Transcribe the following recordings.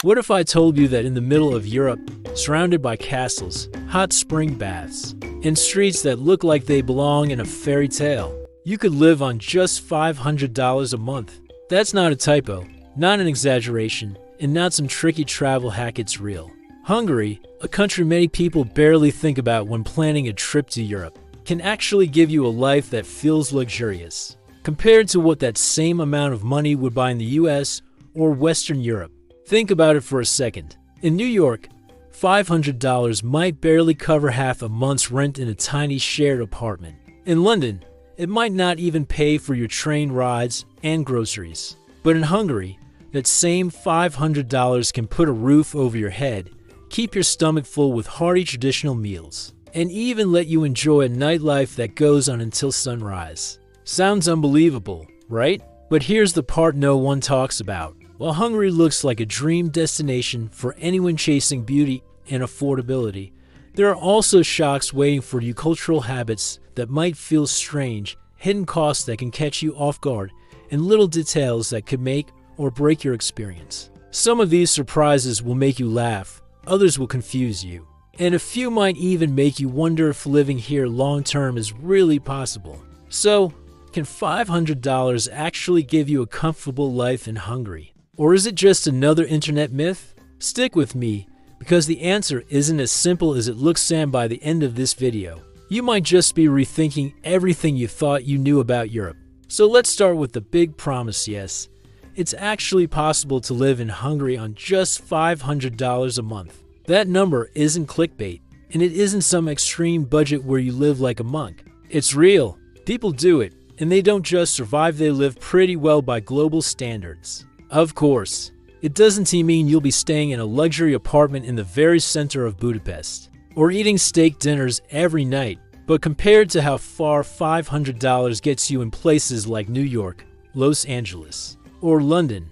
What if I told you that in the middle of Europe, surrounded by castles, hot spring baths, and streets that look like they belong in a fairy tale, you could live on just $500 a month? That's not a typo, not an exaggeration, and not some tricky travel hack, it's real. Hungary, a country many people barely think about when planning a trip to Europe, can actually give you a life that feels luxurious, compared to what that same amount of money would buy in the US or Western Europe. Think about it for a second. In New York, $500 might barely cover half a month's rent in a tiny shared apartment. In London, it might not even pay for your train rides and groceries. But in Hungary, that same $500 can put a roof over your head, keep your stomach full with hearty traditional meals, and even let you enjoy a nightlife that goes on until sunrise. Sounds unbelievable, right? But here's the part no one talks about. While Hungary looks like a dream destination for anyone chasing beauty and affordability, there are also shocks waiting for you, cultural habits that might feel strange, hidden costs that can catch you off guard, and little details that could make or break your experience. Some of these surprises will make you laugh, others will confuse you, and a few might even make you wonder if living here long-term is really possible. So, can $500 actually give you a comfortable life in Hungary? Or is it just another internet myth? Stick with me, because the answer isn't as simple as it looks, and by the end of this video, you might just be rethinking everything you thought you knew about Europe. So let's start with the big promise. Yes, it's actually possible to live in Hungary on just $500 a month. That number isn't clickbait, and it isn't some extreme budget where you live like a monk. It's real. People do it, and they don't just survive, they live pretty well by global standards. Of course, it doesn't mean you'll be staying in a luxury apartment in the very center of Budapest, or eating steak dinners every night, but compared to how far $500 gets you in places like New York, Los Angeles, or London,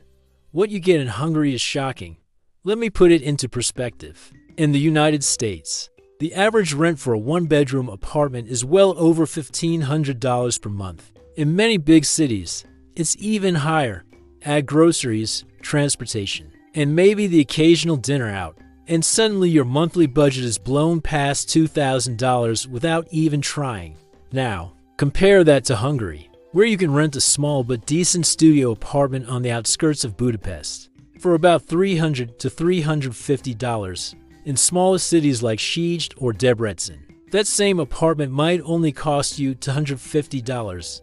what you get in Hungary is shocking. Let me put it into perspective. In the United States, the average rent for a one-bedroom apartment is well over $1,500 per month. In many big cities, it's even higher. Add groceries, transportation, and maybe the occasional dinner out, and suddenly your monthly budget is blown past $2,000 without even trying. Now, compare that to Hungary, where you can rent a small but decent studio apartment on the outskirts of Budapest for about $300 to $350 in smaller cities like Sziget or Debrecen. That same apartment might only cost you $250.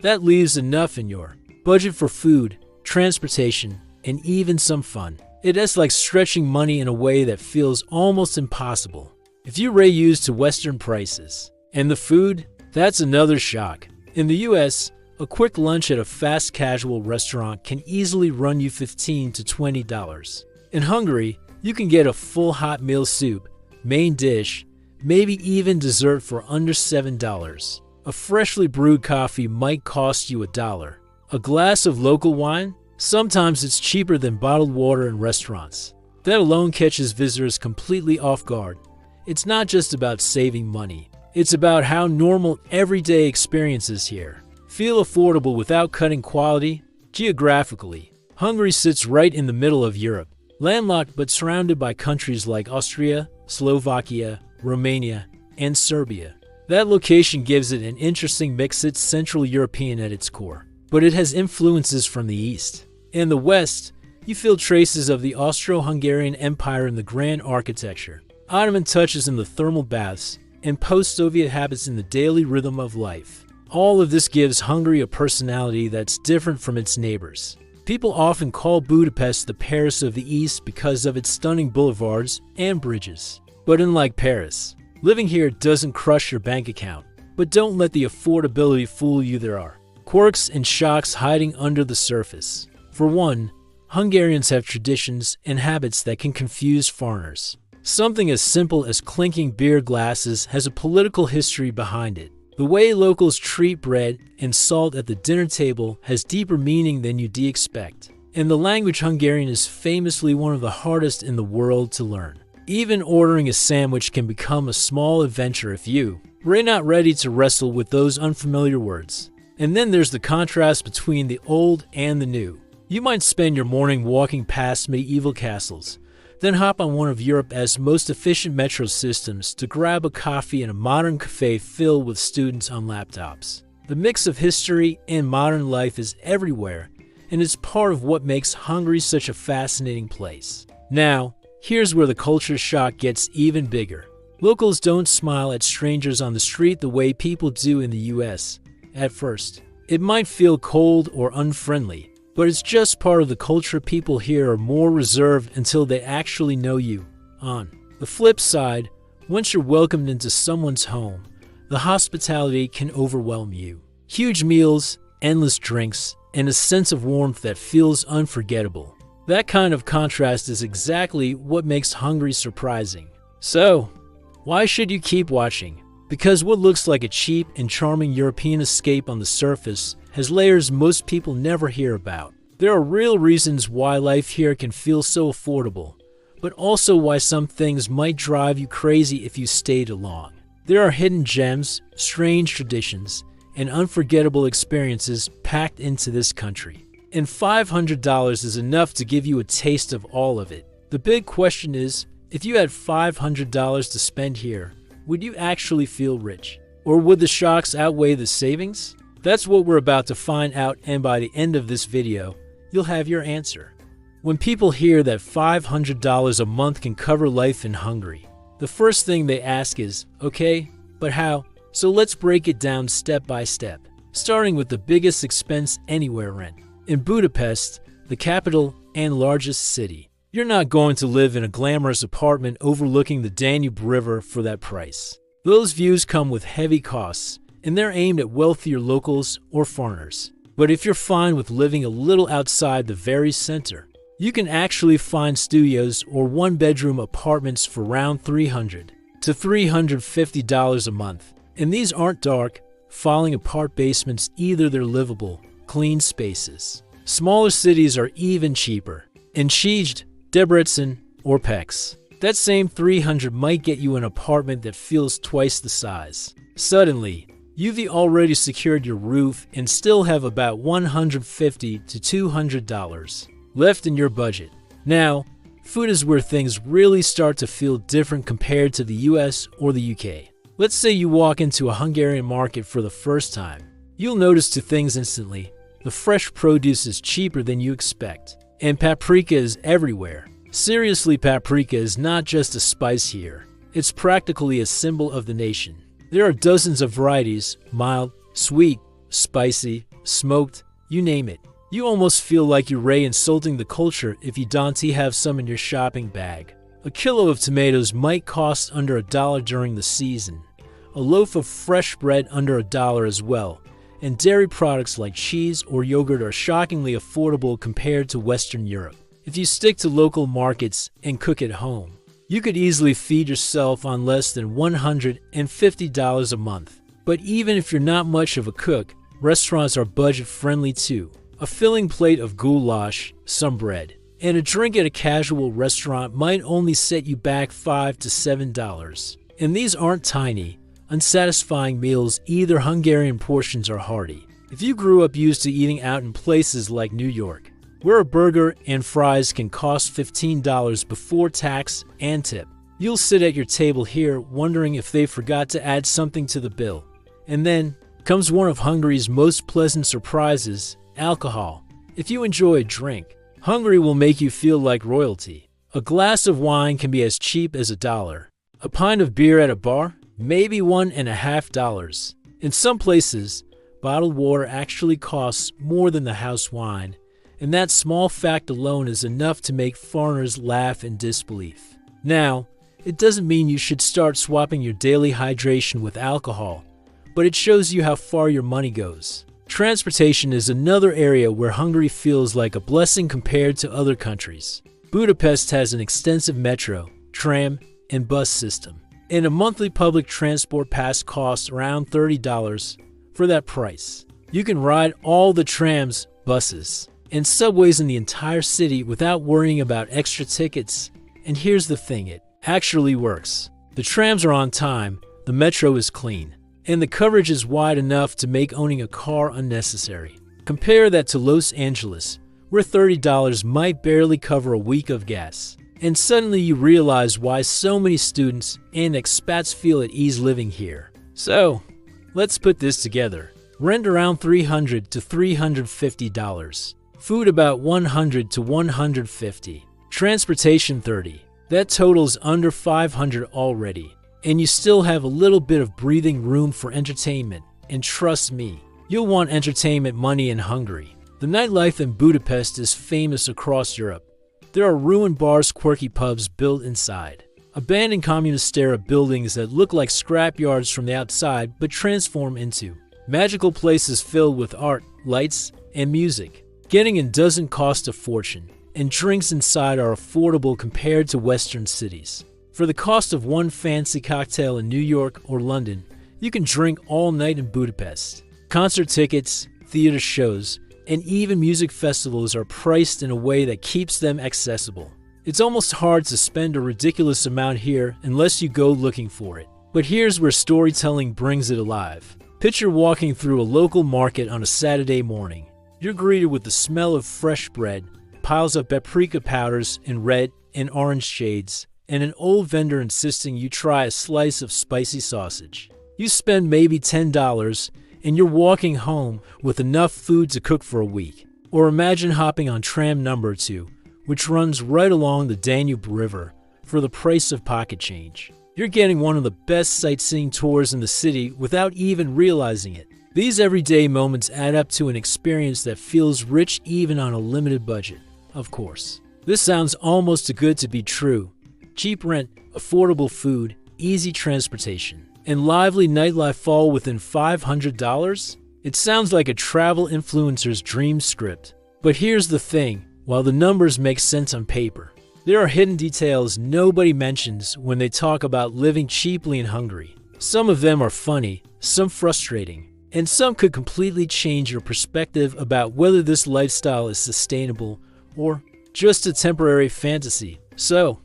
That leaves enough in your budget for food, transportation, and even some fun. It is like stretching money in a way that feels almost impossible. If you reuse to Western prices. And the food? That's another shock. In the US, a quick lunch at a fast casual restaurant can easily run you $15 to $20. In Hungary, you can get a full hot meal, soup, main dish, maybe even dessert for under $7. A freshly brewed coffee might cost you $1. A glass of local wine? Sometimes it's cheaper than bottled water in restaurants. That alone catches visitors completely off guard. It's not just about saving money. It's about how normal everyday experiences here feel affordable without cutting quality. Geographically, Hungary sits right in the middle of Europe, landlocked but surrounded by countries like Austria, Slovakia, Romania, and Serbia. That location gives it an interesting mix. It's Central European at its core, but it has influences from the East. In the West, you feel traces of the Austro-Hungarian Empire in the grand architecture, Ottoman touches in the thermal baths, and post-Soviet habits in the daily rhythm of life. All of this gives Hungary a personality that's different from its neighbors. People often call Budapest the Paris of the East because of its stunning boulevards and bridges. But unlike Paris, living here doesn't crush your bank account. But don't let the affordability fool you. There are quirks and shocks hiding under the surface. For one, Hungarians have traditions and habits that can confuse foreigners. Something as simple as clinking beer glasses has a political history behind it. The way locals treat bread and salt at the dinner table has deeper meaning than you'd expect. And the language Hungarian is famously one of the hardest in the world to learn. Even ordering a sandwich can become a small adventure if you're not ready to wrestle with those unfamiliar words. And then there's the contrast between the old and the new. You might spend your morning walking past medieval castles, then hop on one of Europe's most efficient metro systems to grab a coffee in a modern cafe filled with students on laptops. The mix of history and modern life is everywhere, and it's part of what makes Hungary such a fascinating place. Now, here's where the culture shock gets even bigger. Locals don't smile at strangers on the street the way people do in the US. At first, it might feel cold or unfriendly, but it's just part of the culture. People here are more reserved until they actually know you. On the flip side, once you're welcomed into someone's home, the hospitality can overwhelm you. Huge meals, endless drinks, and a sense of warmth that feels unforgettable. That kind of contrast is exactly what makes Hungary surprising. So, why should you keep watching? Because what looks like a cheap and charming European escape on the surface has layers most people never hear about. There are real reasons why life here can feel so affordable, but also why some things might drive you crazy if you stayed along. There are hidden gems, strange traditions, and unforgettable experiences packed into this country. And $500 is enough to give you a taste of all of it. The big question is, if you had $500 to spend here, would you actually feel rich? Or would the shocks outweigh the savings? That's what we're about to find out, and by the end of this video, you'll have your answer. When people hear that $500 a month can cover life in Hungary, the first thing they ask is, okay, but how? So let's break it down step by step, starting with the biggest expense anywhere: rent. In Budapest, the capital and largest city, you're not going to live in a glamorous apartment overlooking the Danube River for that price. Those views come with heavy costs, and they're aimed at wealthier locals or foreigners. But if you're fine with living a little outside the very center, you can actually find studios or one-bedroom apartments for around $300 to $350 a month. And these aren't dark, falling apart basements either. They're livable, clean spaces. Smaller cities are even cheaper. In Sziget, Debrecen, or Pécs, that same $300 might get you an apartment that feels twice the size. Suddenly, you've already secured your roof and still have about $150 to $200 left in your budget. Now, food is where things really start to feel different compared to the US or the UK. Let's say you walk into a Hungarian market for the first time. You'll notice two things instantly. The fresh produce is cheaper than you expect, and paprika is everywhere. Seriously, paprika is not just a spice here. It's practically a symbol of the nation. There are dozens of varieties: mild, sweet, spicy, smoked, you name it. You almost feel like you're insulting the culture if you don't have some in your shopping bag. A kilo of tomatoes might cost under $1 during the season. A loaf of fresh bread under $1 as well. And dairy products like cheese or yogurt are shockingly affordable compared to Western Europe. If you stick to local markets and cook at home, you could easily feed yourself on less than $150 a month. But even if you're not much of a cook, restaurants are budget-friendly too. A filling plate of goulash, some bread, and a drink at a casual restaurant might only set you back $5 to $7. And these aren't tiny, unsatisfying meals either. Hungarian portions are hearty. If you grew up used to eating out in places like New York, where a burger and fries can cost $15 before tax and tip, you'll sit at your table here wondering if they forgot to add something to the bill. And then comes one of Hungary's most pleasant surprises: alcohol. If you enjoy a drink, Hungary will make you feel like royalty. A glass of wine can be as cheap as $1. A pint of beer at a bar? Maybe $1.50. In some places, bottled water actually costs more than the house wine, and that small fact alone is enough to make foreigners laugh in disbelief. Now, it doesn't mean you should start swapping your daily hydration with alcohol, but it shows you how far your money goes. Transportation is another area where Hungary feels like a blessing compared to other countries. Budapest has an extensive metro, tram, and bus system, and a monthly public transport pass costs around $30. For that price, you can ride all the trams, buses, and subways in the entire city without worrying about extra tickets. And here's the thing, it actually works. The trams are on time, the metro is clean, and the coverage is wide enough to make owning a car unnecessary. Compare that to Los Angeles, where $30 might barely cover a week of gas. And suddenly you realize why so many students and expats feel at ease living here. So, let's put this together. Rent around $300 to $350. Food about $100 to $150. Transportation $30. That totals under $500 already. And you still have a little bit of breathing room for entertainment. And trust me, you'll want entertainment money in Hungary. The nightlife in Budapest is famous across Europe. There are ruined bars, quirky pubs built inside. Abandoned communist-era buildings that look like scrapyards from the outside but transform into magical places filled with art, lights, and music. Getting in doesn't cost a fortune, and drinks inside are affordable compared to Western cities. For the cost of one fancy cocktail in New York or London, you can drink all night in Budapest. Concert tickets, theater shows, and even music festivals are priced in a way that keeps them accessible. It's almost hard to spend a ridiculous amount here unless you go looking for it. But here's where storytelling brings it alive. Picture walking through a local market on a Saturday morning. You're greeted with the smell of fresh bread, piles of paprika powders in red and orange shades, and an old vendor insisting you try a slice of spicy sausage. You spend maybe $10, and you're walking home with enough food to cook for a week. Or imagine hopping on tram number 2, which runs right along the Danube River, for the price of pocket change. You're getting one of the best sightseeing tours in the city without even realizing it. These everyday moments add up to an experience that feels rich even on a limited budget, of course. This sounds almost too good to be true. Cheap rent, affordable food, easy transportation, and lively nightlife fall within $500? It sounds like a travel influencer's dream script. But here's the thing, while the numbers make sense on paper, there are hidden details nobody mentions when they talk about living cheaply in Hungary. Some of them are funny, some frustrating, and some could completely change your perspective about whether this lifestyle is sustainable or just a temporary fantasy. So,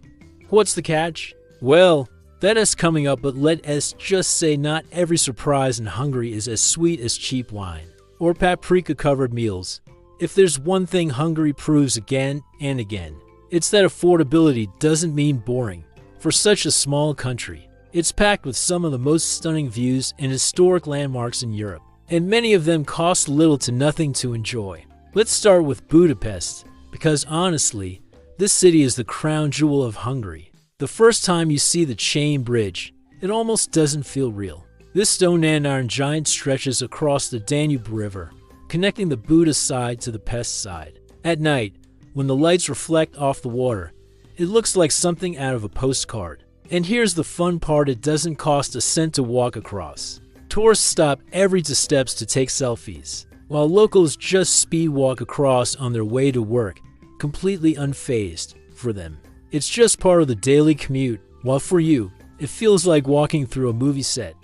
what's the catch? Well, that is coming up, but let us just say not every surprise in Hungary is as sweet as cheap wine or paprika-covered meals. If there's one thing Hungary proves again and again, it's that affordability doesn't mean boring. For such a small country, it's packed with some of the most stunning views and historic landmarks in Europe, and many of them cost little to nothing to enjoy. Let's start with Budapest, because honestly, this city is the crown jewel of Hungary. The first time you see the chain bridge, it almost doesn't feel real. This stone andiron giant stretches across the Danube River, connecting the Buda side to the Pest side. At night, when the lights reflect off the water, it looks like something out of a postcard. And here's the fun part, it doesn't cost a cent to walk across. Tourists stop every 2 steps to take selfies, while locals just speed walk across on their way to work, completely unfazed for them. It's just part of the daily commute, while for you, it feels like walking through a movie set.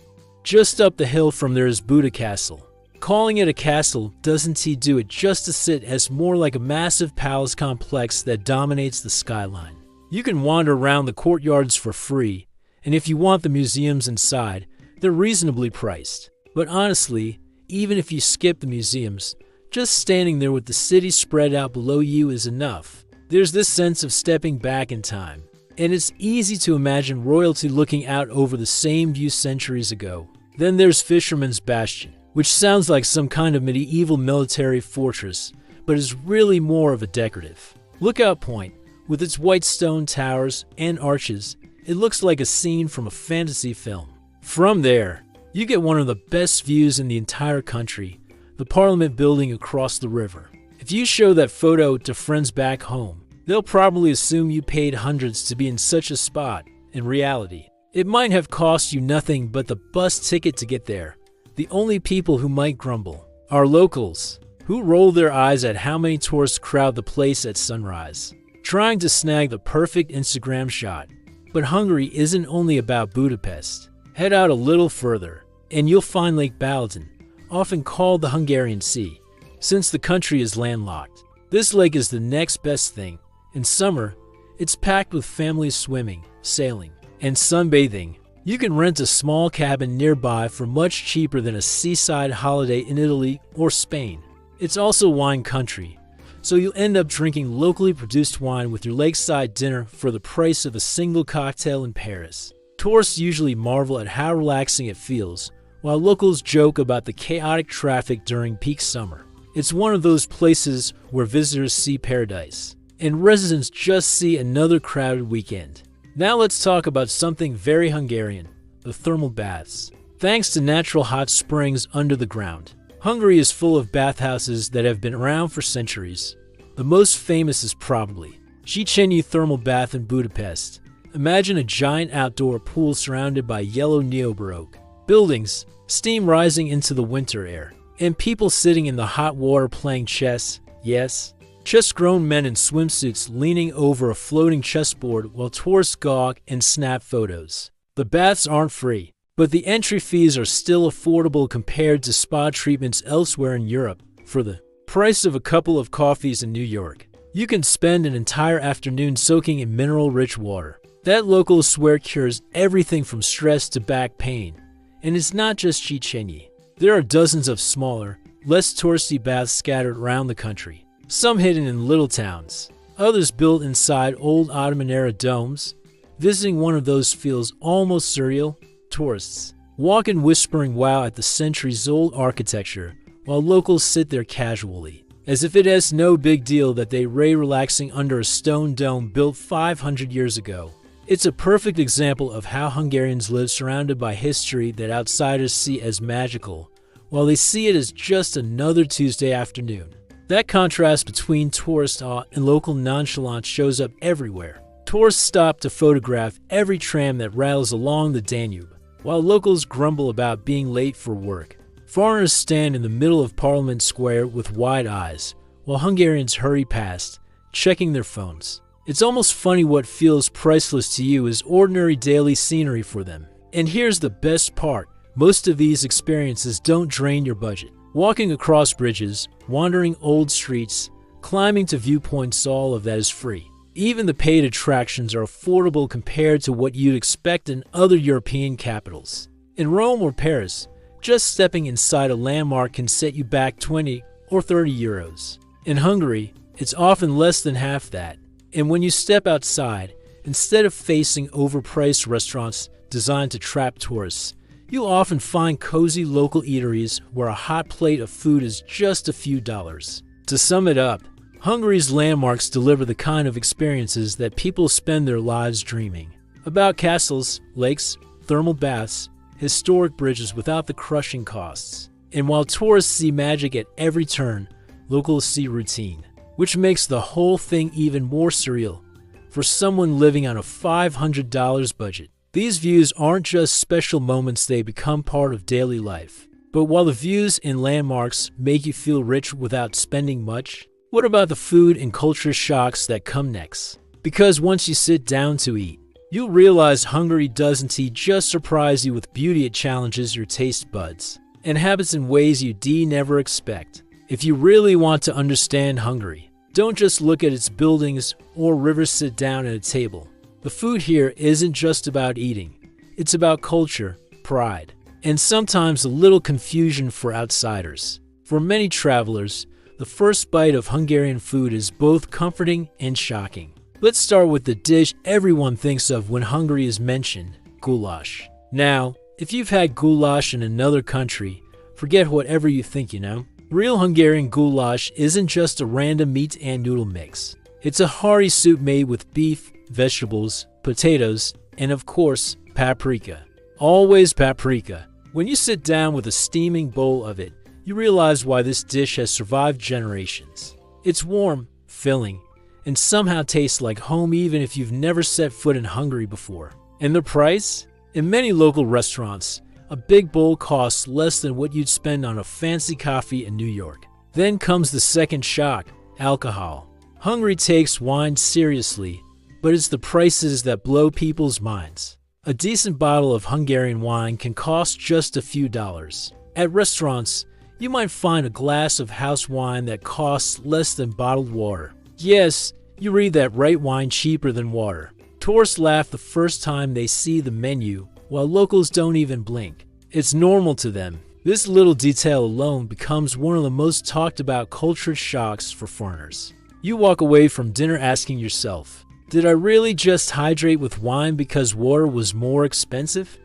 Just up the hill from there is Buda Castle. Calling it a castle doesn't do it justice, it has more like a massive palace complex that dominates the skyline. You can wander around the courtyards for free, and if you want the museums inside, they're reasonably priced. But honestly, even if you skip the museums, just standing there with the city spread out below you is enough. There's this sense of stepping back in time, and it's easy to imagine royalty looking out over the same view centuries ago. Then there's Fisherman's Bastion, which sounds like some kind of medieval military fortress, but is really more of a decorative lookout point. With its white stone towers and arches, it looks like a scene from a fantasy film. From there, you get one of the best views in the entire country, the Parliament building across the river. If you show that photo to friends back home, they'll probably assume you paid hundreds to be in such a spot. In reality, it might have cost you nothing but the bus ticket to get there. The only people who might grumble are locals, who roll their eyes at how many tourists crowd the place at sunrise, trying to snag the perfect Instagram shot. But Hungary isn't only about Budapest. Head out a little further, and you'll find Lake Balaton, often called the Hungarian Sea, since the country is landlocked. This lake is the next best thing. In summer, it's packed with families swimming, sailing, and sunbathing. You can rent a small cabin nearby for much cheaper than a seaside holiday in Italy or Spain. It's also wine country, so you end up drinking locally produced wine with your lakeside dinner for the price of a single cocktail in Paris. Tourists usually marvel at how relaxing it feels, while locals joke about the chaotic traffic during peak summer. It's one of those places where visitors see paradise, and residents just see another crowded weekend. Now let's talk about something very Hungarian, the thermal baths. Thanks to natural hot springs under the ground, Hungary is full of bathhouses that have been around for centuries. The most famous is probably Széchenyi Thermal Bath in Budapest. Imagine a giant outdoor pool surrounded by yellow neo-Baroque buildings, steam rising into the winter air, and people sitting in the hot water playing chess. Yes, just grown men in swimsuits leaning over a floating chessboard while tourists gawk and snap photos. The baths aren't free, but the entry fees are still affordable compared to spa treatments elsewhere in Europe. For the price of a couple of coffees in New York, you can spend an entire afternoon soaking in mineral-rich water. That locals swear cures everything from stress to back pain. And it's not just Széchenyi. There are dozens of smaller, less touristy baths scattered around the country, some hidden in little towns, others built inside old Ottoman-era domes. Visiting one of those feels almost surreal. Tourists walk in whispering wow at the centuries-old architecture, while locals sit there casually, as if it is no big deal that they lay relaxing under a stone dome built 500 years ago. It's a perfect example of how Hungarians live surrounded by history that outsiders see as magical, while they see it as just another Tuesday afternoon. That contrast between tourist awe and local nonchalance shows up everywhere. Tourists stop to photograph every tram that rattles along the Danube, while locals grumble about being late for work. Foreigners stand in the middle of Parliament Square with wide eyes, while Hungarians hurry past, checking their phones. It's almost funny what feels priceless to you is ordinary daily scenery for them. And here's the best part. Most of these experiences don't drain your budget. Walking across bridges, wandering old streets, climbing to viewpoints, all of that is free. Even the paid attractions are affordable compared to what you'd expect in other European capitals. In Rome or Paris, just stepping inside a landmark can set you back 20 or 30 euros. In Hungary, it's often less than half that. And when you step outside, instead of facing overpriced restaurants designed to trap tourists, you'll often find cozy local eateries where a hot plate of food is just a few dollars. To sum it up, Hungary's landmarks deliver the kind of experiences that people spend their lives dreaming about: castles, lakes, thermal baths, historic bridges without the crushing costs. And while tourists see magic at every turn, locals see routine, which makes the whole thing even more surreal for someone living on a $500 budget. These views aren't just special moments, they become part of daily life. But while the views and landmarks make you feel rich without spending much, what about the food and culture shocks that come next? Because once you sit down to eat, you'll realize Hungary doesn't just surprise you with beauty, it challenges your taste buds and habits in ways you never expect. If you really want to understand Hungary, don't just look at its buildings or rivers, sit down at a table. The food here isn't just about eating. It's about culture, pride, and sometimes a little confusion for outsiders. For many travelers, the first bite of Hungarian food is both comforting and shocking. Let's start with the dish everyone thinks of when Hungary is mentioned: goulash. Now, if you've had goulash in another country, forget whatever you think, Real Hungarian goulash isn't just a random meat and noodle mix. It's a hearty soup made with beef, vegetables, potatoes, and of course, paprika. Always paprika. When you sit down with a steaming bowl of it, you realize why this dish has survived generations. It's warm, filling, and somehow tastes like home even if you've never set foot in Hungary before. And the price? In many local restaurants, a big bowl costs less than what you'd spend on a fancy coffee in New York. Then comes the second shock: alcohol. Hungary takes wine seriously, but it's the prices that blow people's minds. A decent bottle of Hungarian wine can cost just a few dollars. At restaurants, you might find a glass of house wine that costs less than bottled water. Yes, you read that right, wine cheaper than water. Tourists laugh the first time they see the menu, while locals don't even blink. It's normal to them. This little detail alone becomes one of the most talked about culture shocks for foreigners. You walk away from dinner asking yourself, did I really just hydrate with wine because water was more expensive?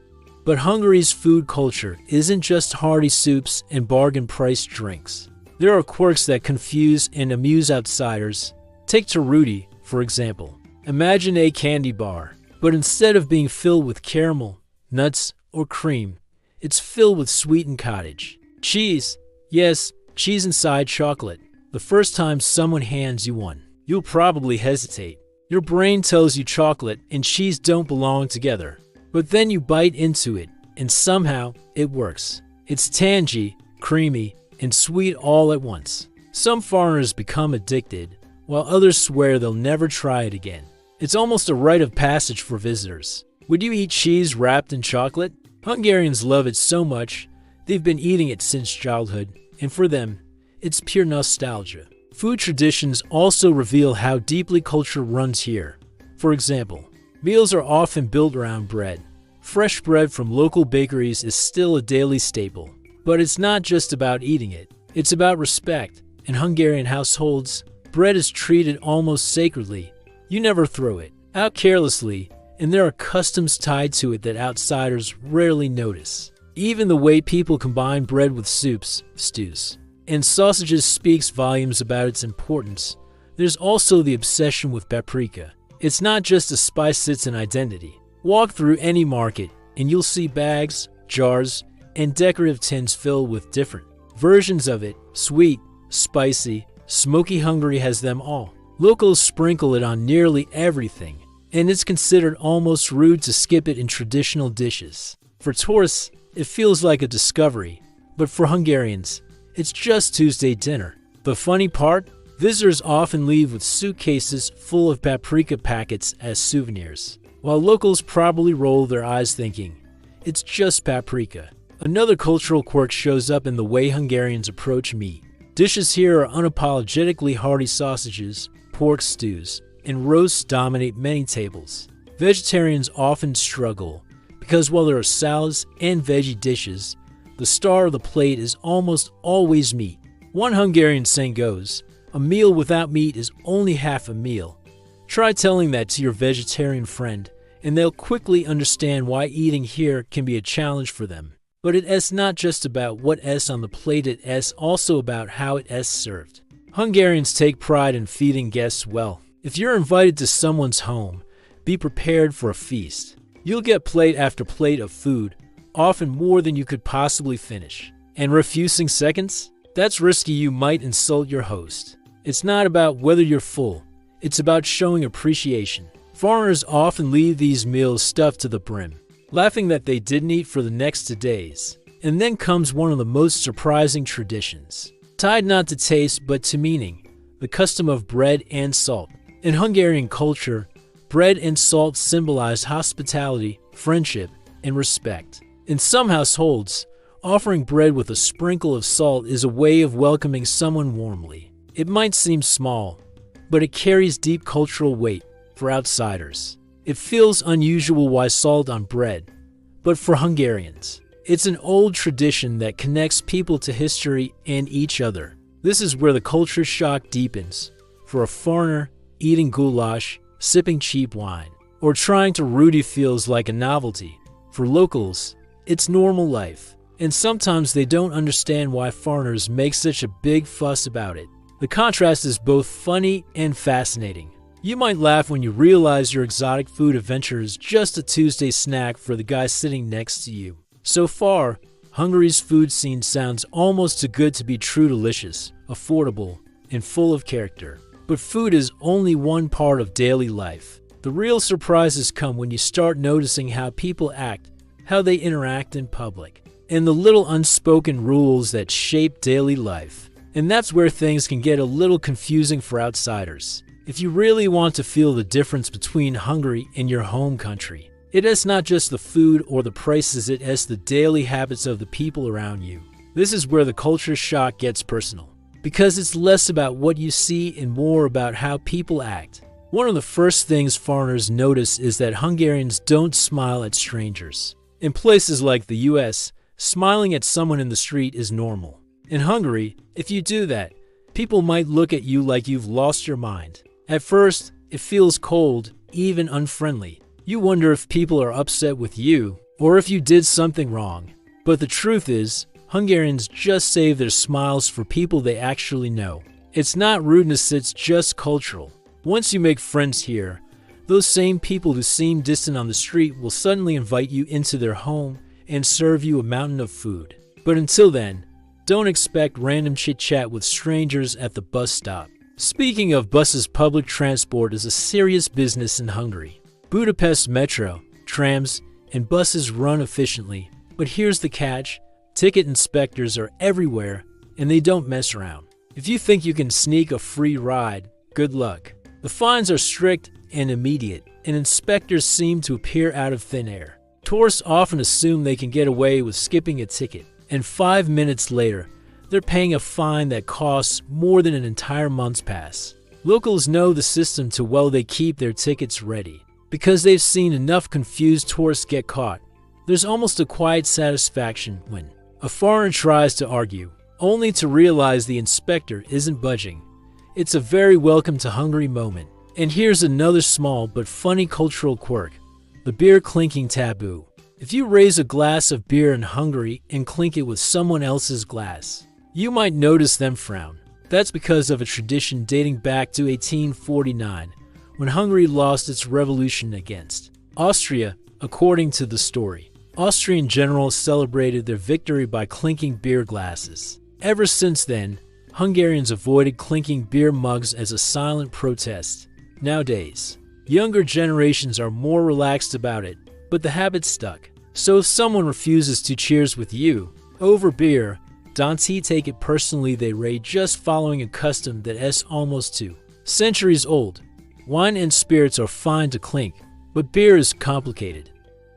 But Hungary's food culture isn't just hearty soups and bargain-priced drinks. There are quirks that confuse and amuse outsiders. Take Rudi, for example. Imagine a candy bar, but instead of being filled with caramel, nuts, or cream, it's filled with sweetened cottage cheese. Yes, cheese inside chocolate. The first time someone hands you one, you'll probably hesitate. Your brain tells you chocolate and cheese don't belong together. But then you bite into it, and somehow it works. It's tangy, creamy, and sweet all at once. Some foreigners become addicted, while others swear they'll never try it again. It's almost a rite of passage for visitors. Would you eat cheese wrapped in chocolate? Hungarians love it so much, they've been eating it since childhood, and for them, it's pure nostalgia. Food traditions also reveal how deeply culture runs here. For example, meals are often built around bread. Fresh bread from local bakeries is still a daily staple. But it's not just about eating it. It's about respect. In Hungarian households, bread is treated almost sacredly. You never throw it out carelessly, and there are customs tied to it that outsiders rarely notice. Even the way people combine bread with soups, stews, and sausages speaks volumes about its importance. There's also the obsession with paprika. It's not just a spice, it's an identity. Walk through any market, and you'll see bags, jars, and decorative tins filled with different versions of it. Sweet, spicy, smoky. Hungary has them all. Locals sprinkle it on nearly everything, and it's considered almost rude to skip it in traditional dishes. For tourists, it feels like a discovery, but for Hungarians, it's just Tuesday dinner. The funny part? Visitors often leave with suitcases full of paprika packets as souvenirs, while locals probably roll their eyes thinking, it's just paprika. Another cultural quirk shows up in the way Hungarians approach meat. Dishes here are unapologetically hearty. Sausages, pork stews, and roasts dominate many tables. Vegetarians often struggle, because while there are salads and veggie dishes, the star of the plate is almost always meat. One Hungarian saying goes, a meal without meat is only half a meal. Try telling that to your vegetarian friend, and they'll quickly understand why eating here can be a challenge for them. But it's not just about what is on the plate, it's also about how it is served. Hungarians take pride in feeding guests well. If you're invited to someone's home, be prepared for a feast. You'll get plate after plate of food, often more than you could possibly finish. And refusing seconds? That's risky. You might insult your host. It's not about whether you're full, it's about showing appreciation. Foreigners often leave these meals stuffed to the brim, laughing that they didn't eat for the next 2 days. And then comes one of the most surprising traditions, tied not to taste but to meaning, the custom of bread and salt. In Hungarian culture, bread and salt symbolize hospitality, friendship, and respect. In some households, offering bread with a sprinkle of salt is a way of welcoming someone warmly. It might seem small, but it carries deep cultural weight for outsiders. It feels unusual. Why salt on bread? But for Hungarians, it's an old tradition that connects people to history and each other. This is where the culture shock deepens. For a foreigner, eating goulash, sipping cheap wine, or trying to Rudi feels like a novelty. For locals, it's normal life, and sometimes they don't understand why foreigners make such a big fuss about it. The contrast is both funny and fascinating. You might laugh when you realize your exotic food adventure is just a Tuesday snack for the guy sitting next to you. So far, Hungary's food scene sounds almost too good to be true. Delicious, affordable, and full of character. But food is only one part of daily life. The real surprises come when you start noticing how people act, how they interact in public, and the little unspoken rules that shape daily life. And that's where things can get a little confusing for outsiders. If you really want to feel the difference between Hungary and your home country, it is not just the food or the prices, it is the daily habits of the people around you. This is where the culture shock gets personal, because it's less about what you see and more about how people act. One of the first things foreigners notice is that Hungarians don't smile at strangers. In places like the US, smiling at someone in the street is normal. In Hungary, if you do that, People might look at you like you've lost your mind. At first, it feels cold, even unfriendly. You wonder if people are upset with you, or if you did something wrong. But the truth is, Hungarians just save their smiles for people they actually know. It's not rudeness, it's just cultural. Once you make friends here, those same people who seem distant on the street will suddenly invite you into their home and serve you a mountain of food. But until then, don't expect random chit-chat with strangers at the bus stop. Speaking of buses, public transport is a serious business in Hungary. Budapest metro, trams, and buses run efficiently. But here's the catch: ticket inspectors are everywhere, and they don't mess around. If you think you can sneak a free ride, good luck. The fines are strict and immediate, and inspectors seem to appear out of thin air. Tourists often assume they can get away with skipping a ticket, and 5 minutes later, they're paying a fine that costs more than an entire month's pass. Locals know the system too well. They keep their tickets ready, because they've seen enough confused tourists get caught. There's almost a quiet satisfaction when a foreigner tries to argue, only to realize the inspector isn't budging. It's a very welcome to Hungary moment. And here's another small but funny cultural quirk: the beer clinking taboo. If you raise a glass of beer in Hungary and clink it with someone else's glass, you might notice them frown. That's because of a tradition dating back to 1849, when Hungary lost its revolution against Austria. According to the story, Austrian generals celebrated their victory by clinking beer glasses. Ever since then, Hungarians avoided clinking beer mugs as a silent protest. Nowadays, younger generations are more relaxed about it, but the habit stuck. So if someone refuses to cheers with you over beer, don't take it personally. They are just following a custom that is almost 2 centuries old. Wine and spirits are fine to clink, but beer is complicated.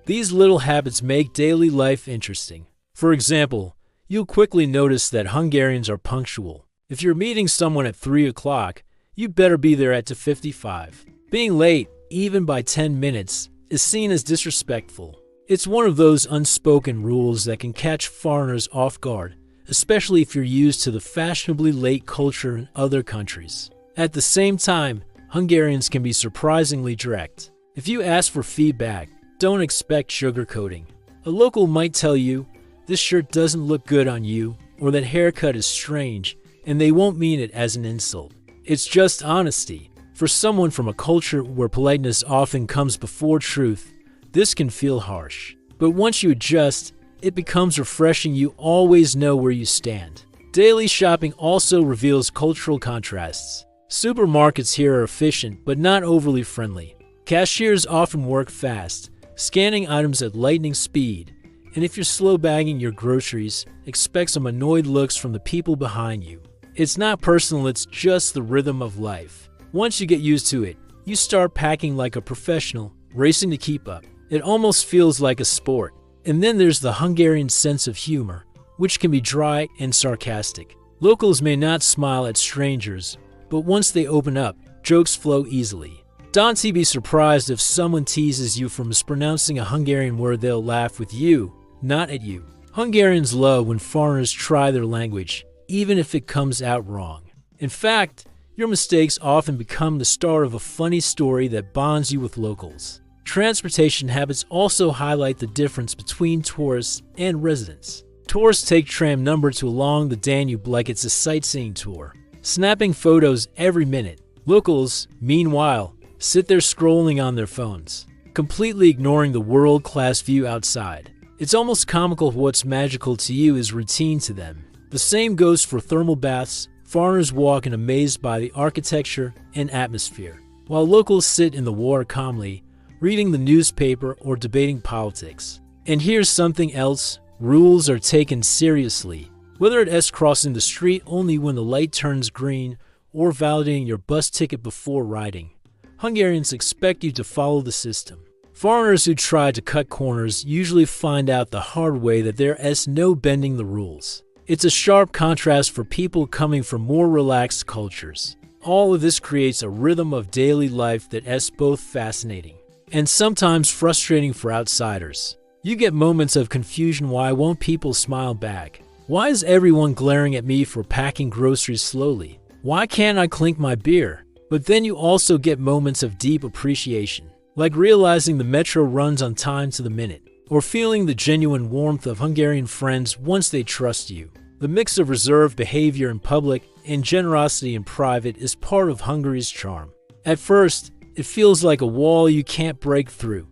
These little habits make daily life interesting. For example, you'll quickly notice that Hungarians are punctual. If you're meeting someone at 3 o'clock, you'd better be there at 2:55. Being late, even by 10 minutes, is seen as disrespectful. It's one of those unspoken rules that can catch foreigners off guard, especially if you're used to the fashionably late culture in other countries. At the same time, Hungarians can be surprisingly direct. If you ask for feedback, don't expect sugarcoating. A local might tell you, "This shirt doesn't look good on you," or "that haircut is strange," and they won't mean it as an insult. It's just honesty. For someone from a culture where politeness often comes before truth, this can feel harsh. But once you adjust, it becomes refreshing. You always know where you stand. Daily shopping also reveals cultural contrasts. Supermarkets here are efficient but not overly friendly. Cashiers often work fast, scanning items at lightning speed. And if you're slow bagging your groceries, expect some annoyed looks from the people behind you. It's not personal, it's just the rhythm of life. Once you get used to it, you start packing like a professional, racing to keep up. It almost feels like a sport. And then there's the Hungarian sense of humor, which can be dry and sarcastic. Locals may not smile at strangers, but once they open up, jokes flow easily. Don't be surprised if someone teases you for mispronouncing a Hungarian word. They'll laugh with you, not at you. Hungarians love when foreigners try their language, even if it comes out wrong. In fact, your mistakes often become the start of a funny story that bonds you with locals. Transportation habits also highlight the difference between tourists and residents. Tourists take tram number 2 along the Danube like it's a sightseeing tour, snapping photos every minute. Locals, meanwhile, sit there scrolling on their phones, completely ignoring the world-class view outside. It's almost comical. What's magical to you is routine to them. The same goes for thermal baths. Foreigners walk in amazed by the architecture and atmosphere, while locals sit in the water calmly, reading the newspaper or debating politics. And here's something else: rules are taken seriously. Whether it's crossing the street only when the light turns green or validating your bus ticket before riding, Hungarians expect you to follow the system. Foreigners who try to cut corners usually find out the hard way that there is no bending the rules. It's a sharp contrast for people coming from more relaxed cultures. All of this creates a rhythm of daily life that is both fascinating and sometimes frustrating for outsiders. You get moments of confusion. Why won't people smile back? Why is everyone glaring at me for packing groceries slowly? why can't I clink my beer? But then you also get moments of deep appreciation, like realizing the metro runs on time to the minute, or feeling the genuine warmth of Hungarian friends once they trust you. The mix of reserved behavior in public and generosity in private is part of Hungary's charm. At first, it feels like a wall you can't break through.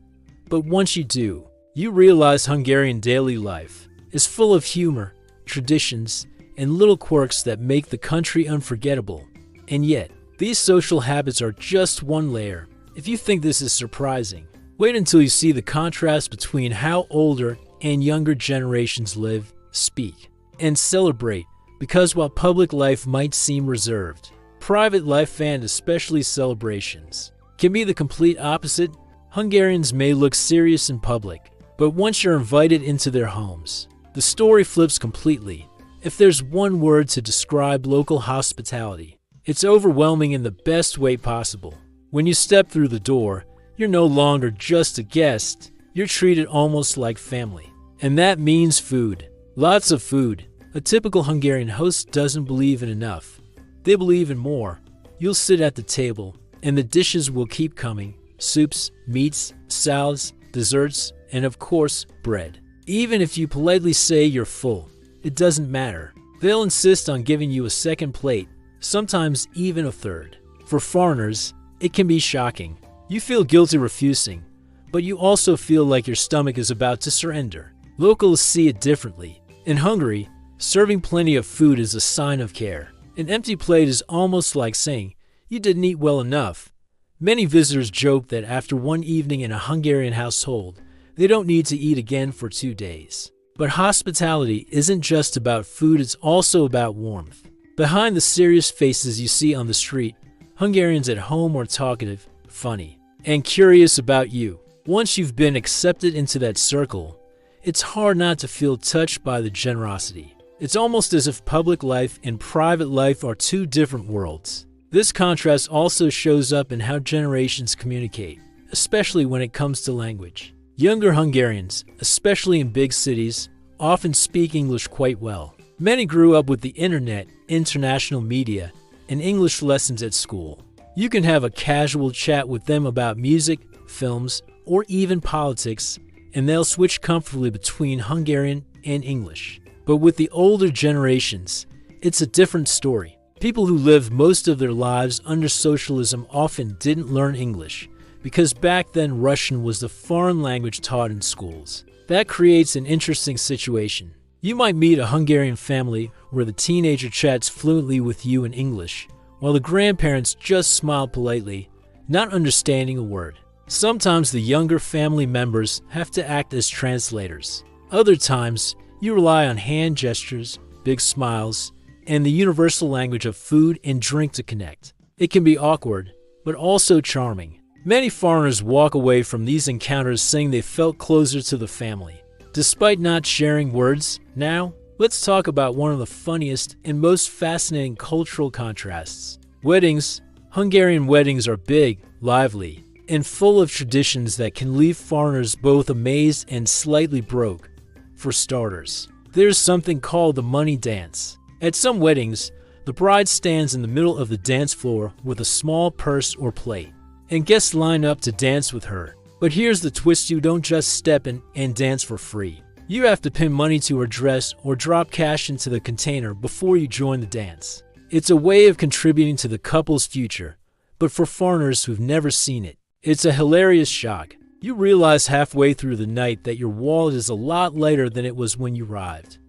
But once you do, you realize Hungarian daily life is full of humor, traditions, and little quirks that make the country unforgettable. And yet, these social habits are just one layer. If you think this is surprising, wait until you see the contrast between how older and younger generations live, speak, and celebrate, because while public life might seem reserved, private life and especially celebrations can be the complete opposite. Hungarians may look serious in public, but once you're invited into their homes, the story flips completely. If there's one word to describe local hospitality, it's overwhelming in the best way possible. When you step through the door, you're no longer just a guest, you're treated almost like family. And that means food. Lots of food. A typical Hungarian host doesn't believe in enough. They believe in more. You'll sit at the table, and the dishes will keep coming. Soups, meats, salads, desserts, and of course, bread. Even if you politely say you're full, it doesn't matter. They'll insist on giving you a second plate, sometimes even a third. For foreigners, it can be shocking. You feel guilty refusing, but you also feel like your stomach is about to surrender. Locals see it differently. In Hungary, serving plenty of food is a sign of care. An empty plate is almost like saying, "You didn't eat well enough." Many visitors joke that after one evening in a Hungarian household, they don't need to eat again for 2 days. But hospitality isn't just about food, it's also about warmth. Behind the serious faces you see on the street, Hungarians at home are talkative, funny, and curious about you. Once you've been accepted into that circle, it's hard not to feel touched by the generosity. It's almost as if public life and private life are two different worlds. This contrast also shows up in how generations communicate, especially when it comes to language. Younger Hungarians, especially in big cities, often speak English quite well. Many grew up with the internet, international media, and English lessons at school. You can have a casual chat with them about music, films, or even politics, and they'll switch comfortably between Hungarian and English. But with the older generations, it's a different story. People who lived most of their lives under socialism often didn't learn English, because back then Russian was the foreign language taught in schools. That creates an interesting situation. You might meet a Hungarian family where the teenager chats fluently with you in English, while the grandparents just smile politely, not understanding a word. Sometimes the younger family members have to act as translators. Other times, you rely on hand gestures, big smiles, and the universal language of food and drink to connect. It can be awkward, but also charming. Many foreigners walk away from these encounters saying they felt closer to the family, despite not sharing words. Now, let's talk about one of the funniest and most fascinating cultural contrasts. Weddings. Hungarian weddings are big, lively, and full of traditions that can leave foreigners both amazed and slightly broke. For starters, there's something called the money dance. At some weddings, the bride stands in the middle of the dance floor with a small purse or plate, and guests line up to dance with her. But here's the twist: you don't just step in and dance for free. You have to pin money to her dress or drop cash into the container before you join the dance. It's a way of contributing to the couple's future, but for foreigners who've never seen it, it's a hilarious shock. You realize halfway through the night that your wallet is a lot lighter than it was when you arrived.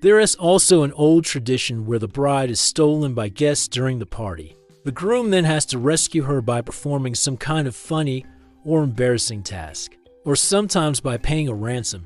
There is also an old tradition where the bride is stolen by guests during the party. The groom then has to rescue her by performing some kind of funny or embarrassing task, or sometimes by paying a ransom.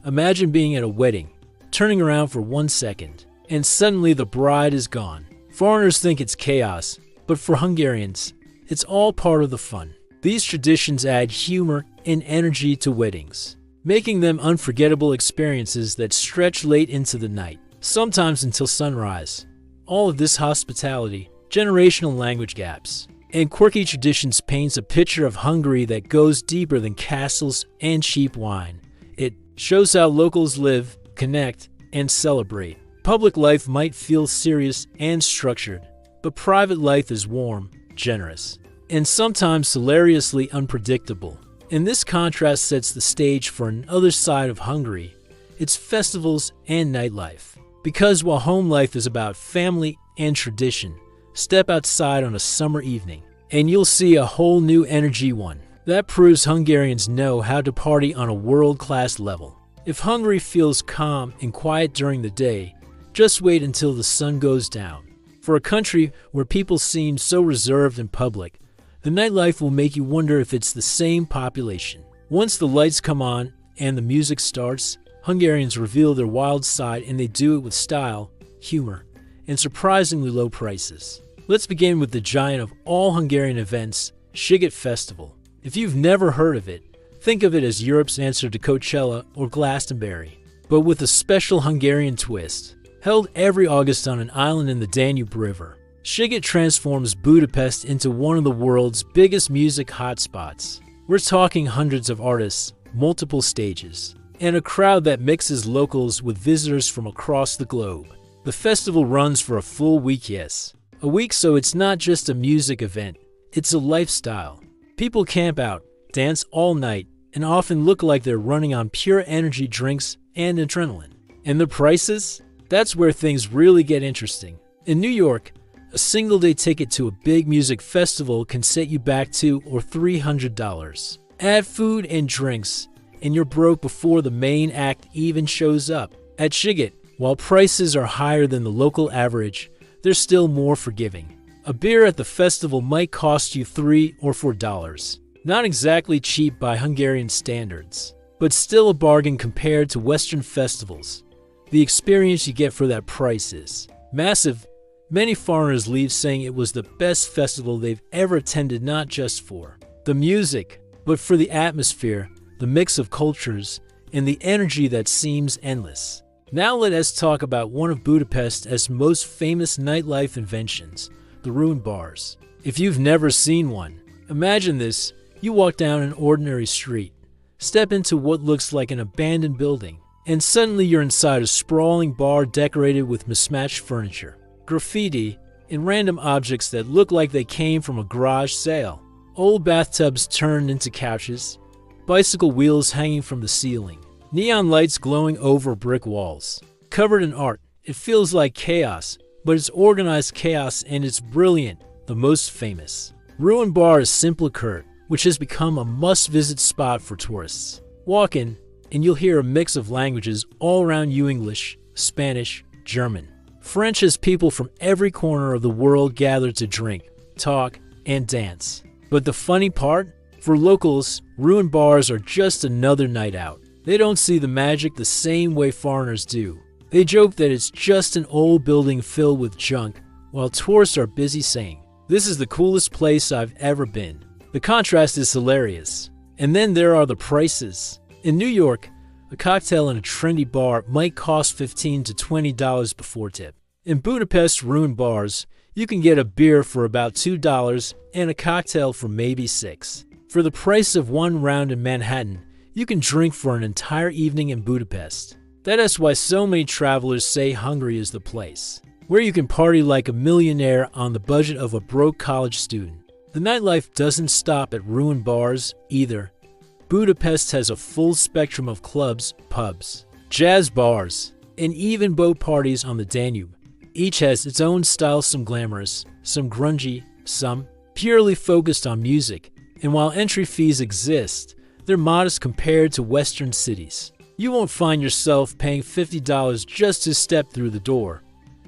Imagine being at a wedding, turning around for 1 second, and suddenly the bride is gone. Foreigners think it's chaos, but for Hungarians, it's all part of the fun. These traditions add humor and energy to weddings, making them unforgettable experiences that stretch late into the night, sometimes until sunrise. All of this hospitality, generational language gaps, and quirky traditions paints a picture of Hungary that goes deeper than castles and cheap wine. It shows how locals live, connect, and celebrate. Public life might feel serious and structured, but private life is warm, generous, and sometimes hilariously unpredictable. And this contrast sets the stage for another side of Hungary, its festivals and nightlife. Because while home life is about family and tradition, step outside on a summer evening, and you'll see a whole new energy one. That proves Hungarians know how to party on a world-class level. If Hungary feels calm and quiet during the day, just wait until the sun goes down. For a country where people seem so reserved in public, the nightlife will make you wonder if it's the same population. Once the lights come on and the music starts, Hungarians reveal their wild side, and they do it with style, humor, and surprisingly low prices. Let's begin with the giant of all Hungarian events, Sziget Festival. If you've never heard of it, think of it as Europe's answer to Coachella or Glastonbury, but with a special Hungarian twist. Held every August on an island in the Danube River, Sziget transforms Budapest into one of the world's biggest music hotspots. We're talking hundreds of artists, multiple stages, and a crowd that mixes locals with visitors from across the globe. The festival runs for a full week, yes. A week, so it's not just a music event, it's a lifestyle. People camp out, dance all night, and often look like they're running on pure energy drinks and adrenaline. And the prices? That's where things really get interesting. In New York, a single-day ticket to a big music festival can set you back $200 or $300. Add food and drinks, and you're broke before the main act even shows up. At Sziget, while prices are higher than the local average, they're still more forgiving. A beer at the festival might cost you $3 or $4. Not exactly cheap by Hungarian standards, but still a bargain compared to Western festivals. The experience you get for that price is massive. Many foreigners leave saying it was the best festival they've ever attended, not just for the music, but for the atmosphere, the mix of cultures, and the energy that seems endless. Now let us talk about one of Budapest's most famous nightlife inventions, the ruined bars. If you've never seen one, imagine this. You walk down an ordinary street, step into what looks like an abandoned building, and suddenly you're inside a sprawling bar decorated with mismatched furniture, graffiti, and random objects that look like they came from a garage sale. Old bathtubs turned into couches, bicycle wheels hanging from the ceiling, neon lights glowing over brick walls. Covered in art, it feels like chaos, but it's organized chaos and it's brilliant. The most famous ruined bar is Simple Kurt, which has become a must-visit spot for tourists. Walk in, and you'll hear a mix of languages all around you: English, Spanish, German, French, as people from every corner of the world gather to drink, talk, and dance. But the funny part? For locals, ruined bars are just another night out. They don't see the magic the same way foreigners do. They joke that it's just an old building filled with junk, while tourists are busy saying, "This is the coolest place I've ever been." The contrast is hilarious. And then there are the prices. In New York, a cocktail in a trendy bar might cost $15 to $20 before tip. In Budapest ruined bars, you can get a beer for about $2 and a cocktail for maybe $6. For the price of one round in Manhattan, you can drink for an entire evening in Budapest. That is why so many travelers say Hungary is the place, where you can party like a millionaire on the budget of a broke college student. The nightlife doesn't stop at ruined bars either. Budapest has a full spectrum of clubs, pubs, jazz bars, and even boat parties on the Danube. Each has its own style, some glamorous, some grungy, some purely focused on music. And while entry fees exist, they're modest compared to Western cities. You won't find yourself paying $50 just to step through the door.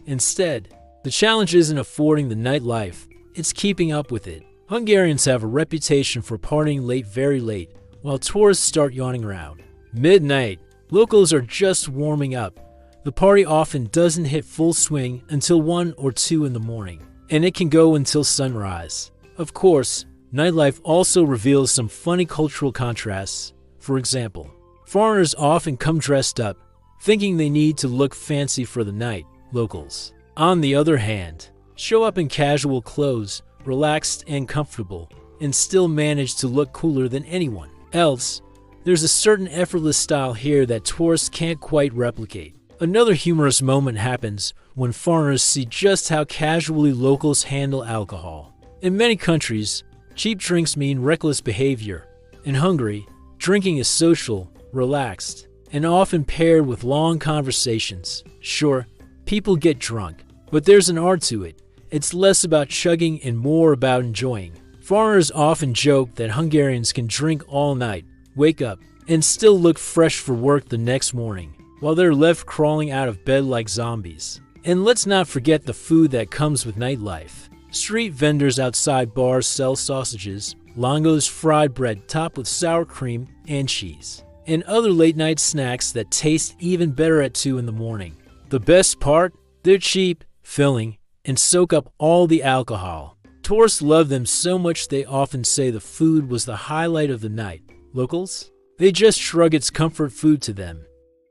Instead, the challenge isn't affording the nightlife, it's keeping up with it. Hungarians have a reputation for partying late, very late, while tourists start yawning around midnight. Locals are just warming up. The party often doesn't hit full swing until 1 or 2 in the morning, and it can go until sunrise. Of course, nightlife also reveals some funny cultural contrasts. For example, foreigners often come dressed up, thinking they need to look fancy for the night. Locals, on the other hand, show up in casual clothes, relaxed and comfortable, and still manage to look cooler than anyone else. There's a certain effortless style here that tourists can't quite replicate. Another humorous moment happens when foreigners see just how casually locals handle alcohol. In many countries, cheap drinks mean reckless behavior. In Hungary, drinking is social, relaxed, and often paired with long conversations. Sure, people get drunk, but there's an art to it. It's less about chugging and more about enjoying. Foreigners often joke that Hungarians can drink all night, wake up, and still look fresh for work the next morning, while they're left crawling out of bed like zombies. And let's not forget the food that comes with nightlife. Street vendors outside bars sell sausages, langos, fried bread topped with sour cream and cheese, and other late-night snacks that taste even better at 2 in the morning. The best part? They're cheap, filling, and soak up all the alcohol. Tourists love them so much they often say the food was the highlight of the night. Locals? They just shrug its comfort food to them.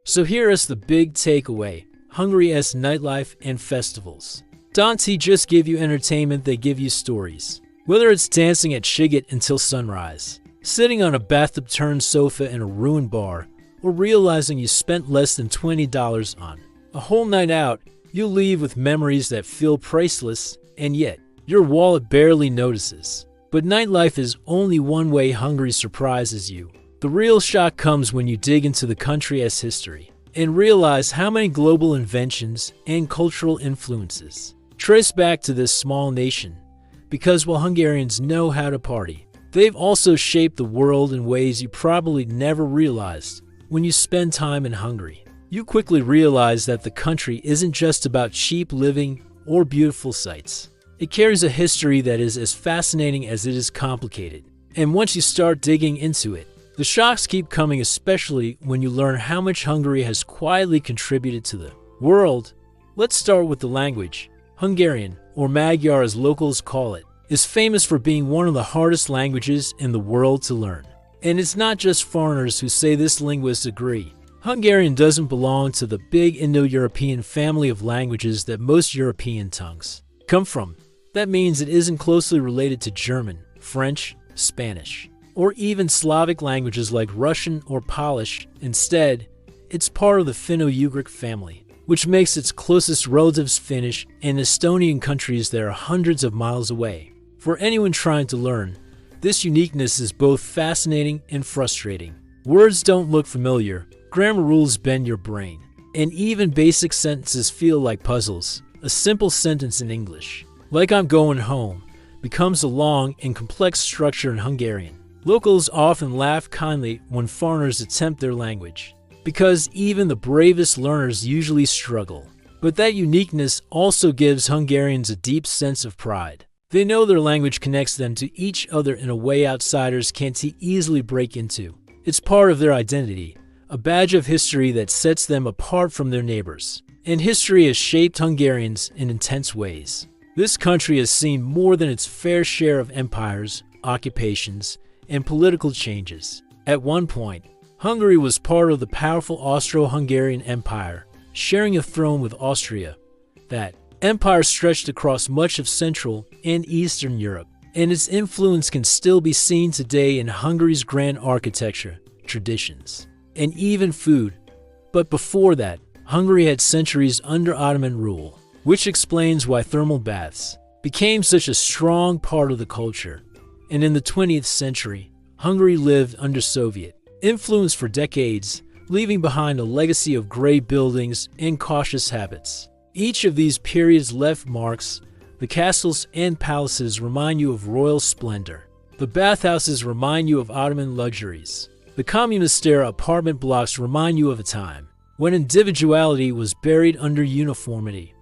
So here is the big takeaway. Hungary's nightlife and festivals don't just give you entertainment, they give you stories. Whether it's dancing at Sziget until sunrise, sitting on a bathtub-turned sofa in a ruined bar, or realizing you spent less than $20 on a whole night out, you'll leave with memories that feel priceless, and yet your wallet barely notices. But nightlife is only one way Hungary surprises you. The real shock comes when you dig into the country's history and realize how many global inventions and cultural influences trace back to this small nation. Because while Hungarians know how to party, they've also shaped the world in ways you probably never realized. When you spend time in Hungary, you quickly realize that the country isn't just about cheap living or beautiful sights. It carries a history that is as fascinating as it is complicated. And once you start digging into it, the shocks keep coming, especially when you learn how much Hungary has quietly contributed to the world. Let's start with the language. Hungarian, or Magyar as locals call it, is famous for being one of the hardest languages in the world to learn. And it's not just foreigners who say this, linguists agree. Hungarian doesn't belong to the big Indo-European family of languages that most European tongues come from. That means it isn't closely related to German, French, Spanish, or even Slavic languages like Russian or Polish. Instead, it's part of the Finno-Ugric family, which makes its closest relatives Finnish and Estonian, countries that are hundreds of miles away. For anyone trying to learn, this uniqueness is both fascinating and frustrating. Words don't look familiar, grammar rules bend your brain, and even basic sentences feel like puzzles. A simple sentence in English, like "I'm going home," becomes a long and complex structure in Hungarian. Locals often laugh kindly when foreigners attempt their language, because even the bravest learners usually struggle. But that uniqueness also gives Hungarians a deep sense of pride. They know their language connects them to each other in a way outsiders can't easily break into. It's part of their identity, a badge of history that sets them apart from their neighbors. And history has shaped Hungarians in intense ways. This country has seen more than its fair share of empires, occupations, and political changes. At one point, Hungary was part of the powerful Austro-Hungarian Empire, sharing a throne with Austria. That empire stretched across much of Central and Eastern Europe, and its influence can still be seen today in Hungary's grand architecture, traditions, and even food. But before that, Hungary had centuries under Ottoman rule, which explains why thermal baths became such a strong part of the culture. And in the 20th century, Hungary lived under Soviet influence for decades, leaving behind a legacy of gray buildings and cautious habits. Each of these periods left marks. The castles and palaces remind you of royal splendor. The bathhouses remind you of Ottoman luxuries. The communist-era apartment blocks remind you of a time when individuality was buried under uniformity.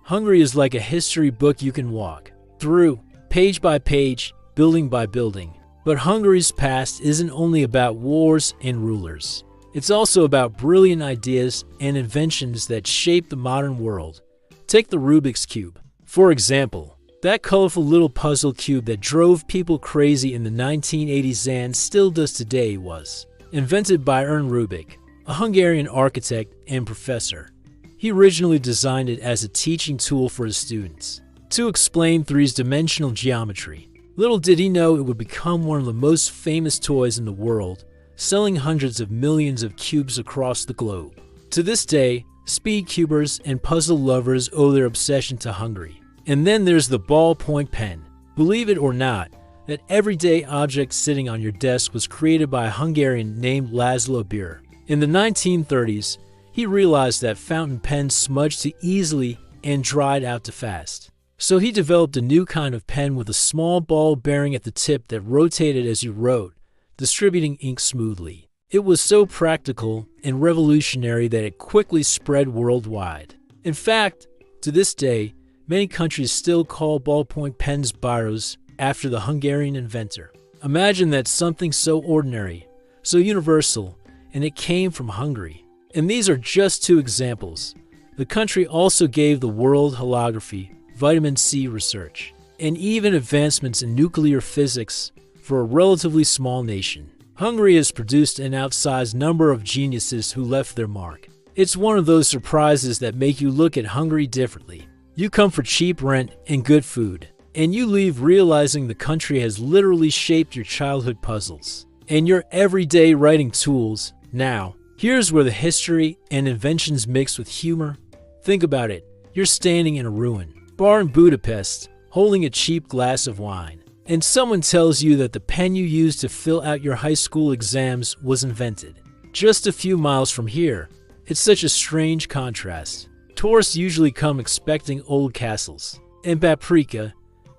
Hungary is like a history book you can walk through, page by page, building by building. But Hungary's past isn't only about wars and rulers. It's also about brilliant ideas and inventions that shape the modern world. Take the Rubik's Cube, for example. That colorful little puzzle cube that drove people crazy in the 1980s and still does today was invented by Ernst Rubik, a Hungarian architect and professor. He originally designed it as a teaching tool for his students to explain three-dimensional geometry. Little did he know it would become one of the most famous toys in the world, selling hundreds of millions of cubes across the globe. To this day, Speed cubers and puzzle lovers owe their obsession to Hungary. And then there's the ballpoint pen. Believe it or not, that everyday object sitting on your desk was created by a Hungarian named Laszlo Bír. In the 1930s, he realized that fountain pens smudged too easily and dried out too fast. So he developed a new kind of pen with a small ball bearing at the tip that rotated as you wrote, distributing ink smoothly. It was so practical and revolutionary that it quickly spread worldwide. In fact, to this day, many countries still call ballpoint pens biros after the Hungarian inventor. Imagine that something so ordinary, so universal, and it came from Hungary. And these are just two examples. The country also gave the world holography, vitamin C research, and even advancements in nuclear physics for a relatively small nation. Hungary has produced an outsized number of geniuses who left their mark. It's one of those surprises that make you look at Hungary differently. You come for cheap rent and good food, and you leave realizing the country has literally shaped your childhood puzzles and your everyday writing tools. Now, here's where the history and inventions mix with humor. Think about it. You're standing in a ruin bar in Budapest, holding a cheap glass of wine, and someone tells you that the pen you used to fill out your high school exams was invented just a few miles from here. It's such a strange contrast. Tourists usually come expecting old castles and paprika,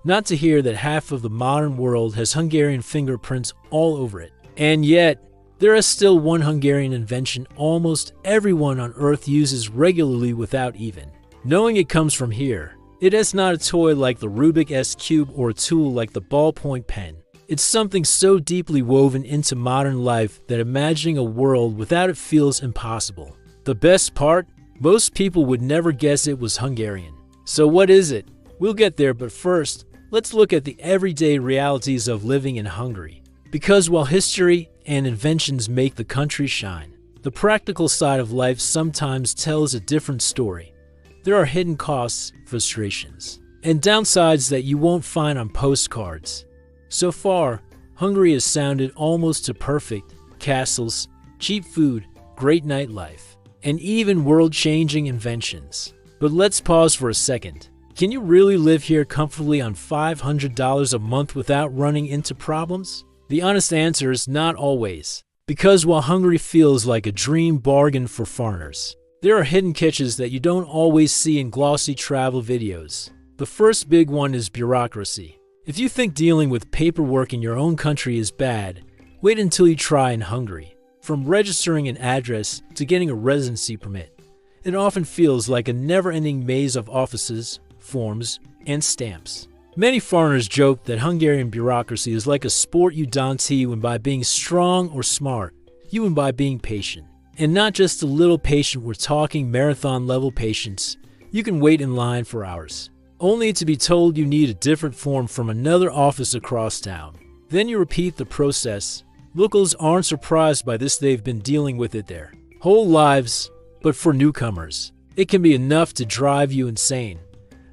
not to hear that half of the modern world has Hungarian fingerprints all over it. And yet, there is still one Hungarian invention almost everyone on Earth uses regularly without even knowing it comes from here. It is not a toy like the Rubik's Cube or a tool like the ballpoint pen. It's something so deeply woven into modern life that imagining a world without it feels impossible. The best part? Most people would never guess it was Hungarian. So what is it? We'll get there, but first, let's look at the everyday realities of living in Hungary. Because while history and inventions make the country shine, the practical side of life sometimes tells a different story. There are hidden costs, frustrations, and downsides that you won't find on postcards. So far, Hungary has sounded almost to perfect: castles, cheap food, great nightlife, and even world-changing inventions. But let's pause for a second. Can you really live here comfortably on $500 a month without running into problems? The honest answer is not always. Because while Hungary feels like a dream bargain for foreigners, there are hidden catches that you don't always see in glossy travel videos. The first big one is bureaucracy. If you think dealing with paperwork in your own country is bad, wait until you try in Hungary. From registering an address to getting a residency permit, it often feels like a never-ending maze of offices, forms, and stamps. Many foreigners joke that Hungarian bureaucracy is like a sport you don't win by being strong or smart, you win by being patient. And not just a little patient, we're talking marathon-level patience. You can wait in line for hours, only to be told you need a different form from another office across town. Then you repeat the process. Locals aren't surprised by this, they've been dealing with it their whole lives. But for newcomers, it can be enough to drive you insane.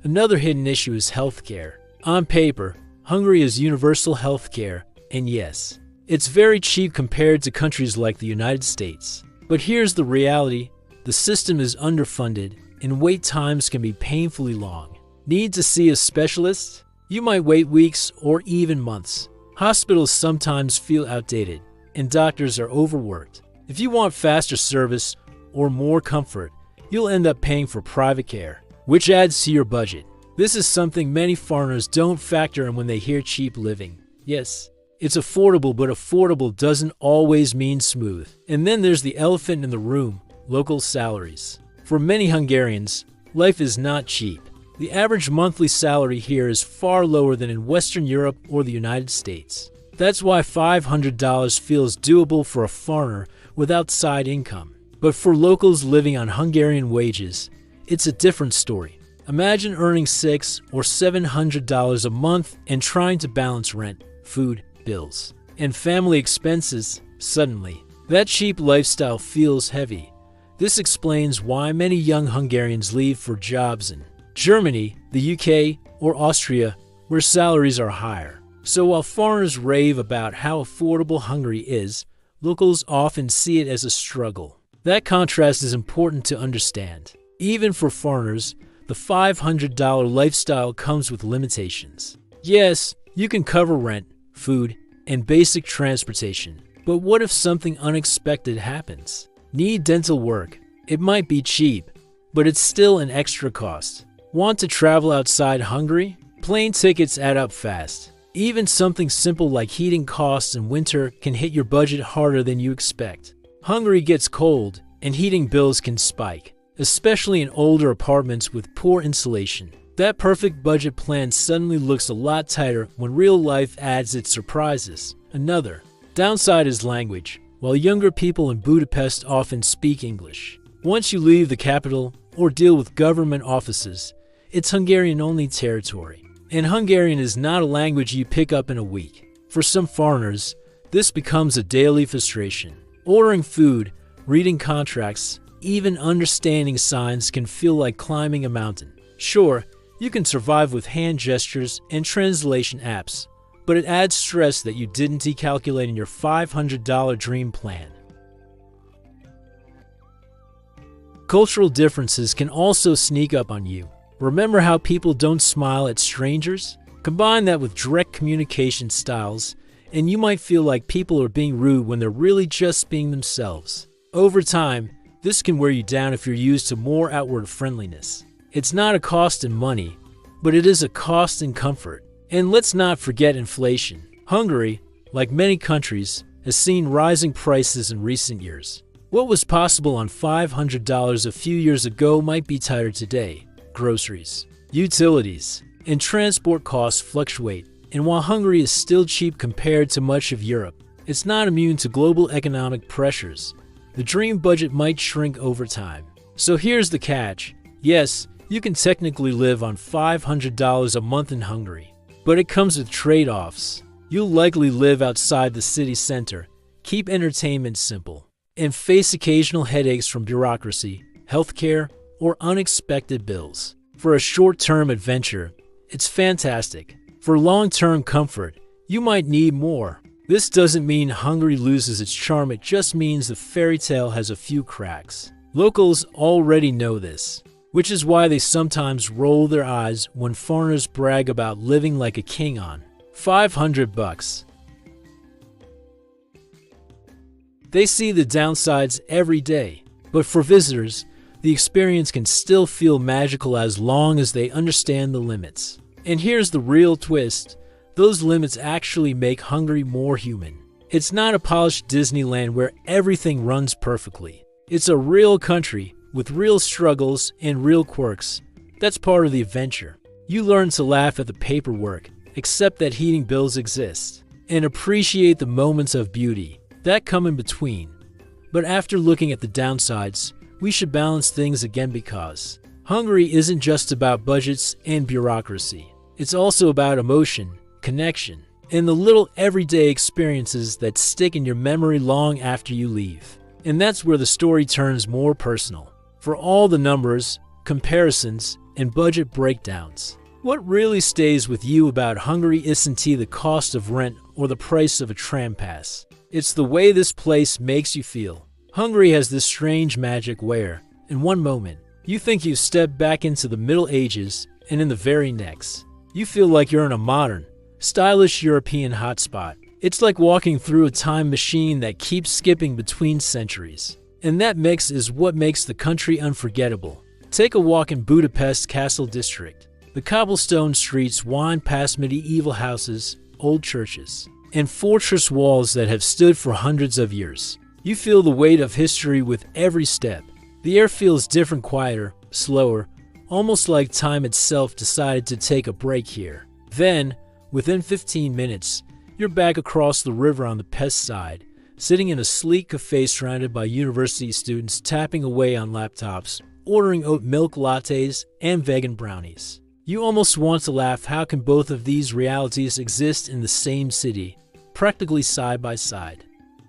Another hidden issue is healthcare. On paper, Hungary is universal healthcare, and yes, it's very cheap compared to countries like the United States. But here's the reality: the system is underfunded, and wait times can be painfully long. Need to see a specialist? You might wait weeks or even months. Hospitals sometimes feel outdated, and doctors are overworked. If you want faster service or more comfort, you'll end up paying for private care, which adds to your budget. This is something many foreigners don't factor in when they hear cheap living. Yes, it's affordable, but affordable doesn't always mean smooth. And then there's the elephant in the room: local salaries. For many Hungarians, life is not cheap. The average monthly salary here is far lower than in Western Europe or the United States. That's why $500 feels doable for a foreigner without side income. But for locals living on Hungarian wages, it's a different story. Imagine earning $600 or $700 a month and trying to balance rent, food, bills, and family expenses. Suddenly, that cheap lifestyle feels heavy. This explains why many young Hungarians leave for jobs in Germany, the UK, or Austria, where salaries are higher. So while foreigners rave about how affordable Hungary is, locals often see it as a struggle. That contrast is important to understand. Even for foreigners, the $500 lifestyle comes with limitations. Yes, you can cover rent, food, and basic transportation. But what if something unexpected happens? Need dental work? It might be cheap, but it's still an extra cost. Want to travel outside Hungary? Plane tickets add up fast. Even something simple like heating costs in winter can hit your budget harder than you expect. Hungary gets cold, and heating bills can spike, especially in older apartments with poor insulation. That perfect budget plan suddenly looks a lot tighter when real life adds its surprises. Another downside is language. While younger people in Budapest often speak English, once you leave the capital or deal with government offices, it's Hungarian-only territory. And Hungarian is not a language you pick up in a week. For some foreigners, this becomes a daily frustration. Ordering food, reading contracts, even understanding signs can feel like climbing a mountain. Sure, you can survive with hand gestures and translation apps, but it adds stress that you didn't calculate in your $500 dream plan. Cultural differences can also sneak up on you. Remember how people don't smile at strangers? Combine that with direct communication styles, and you might feel like people are being rude when they're really just being themselves. Over time, this can wear you down if you're used to more outward friendliness. It's not a cost in money, but it is a cost in comfort. And let's not forget inflation. Hungary, like many countries, has seen rising prices in recent years. What was possible on $500 a few years ago might be tighter today. Groceries, utilities, and transport costs fluctuate. And while Hungary is still cheap compared to much of Europe, it's not immune to global economic pressures. The dream budget might shrink over time. So here's the catch. Yes, you can technically live on $500 a month in Hungary, but it comes with trade-offs. You'll likely live outside the city center, keep entertainment simple, and face occasional headaches from bureaucracy, healthcare, or unexpected bills. For a short-term adventure, it's fantastic. For long-term comfort, you might need more. This doesn't mean Hungary loses its charm, it just means the fairy tale has a few cracks. Locals already know this, which is why they sometimes roll their eyes when foreigners brag about living like a king on $500. They see the downsides every day, but for visitors, the experience can still feel magical as long as they understand the limits. And here's the real twist. Those limits actually make Hungary more human. It's not a polished Disneyland where everything runs perfectly. It's a real country with real struggles and real quirks. That's part of the adventure. You learn to laugh at the paperwork, accept that heating bills exist, and appreciate the moments of beauty that come in between. But after looking at the downsides, we should balance things again because Hungary isn't just about budgets and bureaucracy. It's also about emotion, connection, and the little everyday experiences that stick in your memory long after you leave. And that's where the story turns more personal. For all the numbers, comparisons, and budget breakdowns, what really stays with you about Hungary isn't the cost of rent or the price of a tram pass. It's the way this place makes you feel. Hungary has this strange magic where, in one moment, you think you've stepped back into the Middle Ages, and in the very next, you feel like you're in a modern, stylish European hotspot. It's like walking through a time machine that keeps skipping between centuries. And that mix is what makes the country unforgettable. Take a walk in Budapest Castle District. The cobblestone streets wind past medieval houses, old churches, and fortress walls that have stood for hundreds of years. You feel the weight of history with every step. The air feels different, quieter, slower, almost like time itself decided to take a break here. Then, within 15 minutes, you're back across the river on the Pest side, sitting in a sleek cafe surrounded by university students tapping away on laptops, ordering oat milk lattes and vegan brownies. You almost want to laugh. How can both of these realities exist in the same city, practically side by side?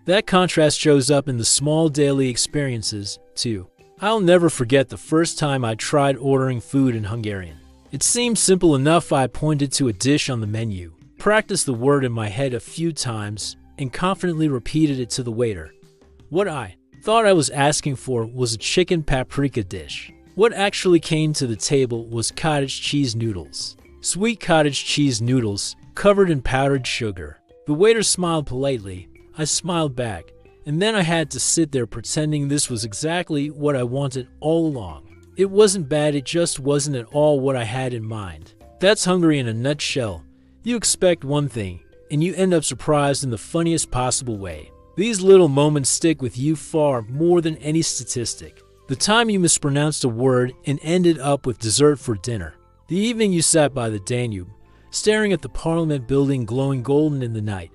That contrast shows up in the small daily experiences, too. I'll never forget the first time I tried ordering food in Hungarian. It seemed simple enough. I pointed to a dish on the menu, practiced the word in my head a few times, and confidently repeated it to the waiter. What I thought thought I was asking for was a chicken paprika dish. What actually came to the table was cottage cheese noodles. Sweet cottage cheese noodles covered in powdered sugar. The waiter smiled politely. I smiled back, and then I had to sit there pretending this was exactly what I wanted all along. It wasn't bad, it just wasn't at all what I had in mind. That's Hungary in a nutshell. You expect one thing, and you end up surprised in the funniest possible way. These little moments stick with you far more than any statistic. The time you mispronounced a word and ended up with dessert for dinner. The evening you sat by the Danube, staring at the Parliament building glowing golden in the night,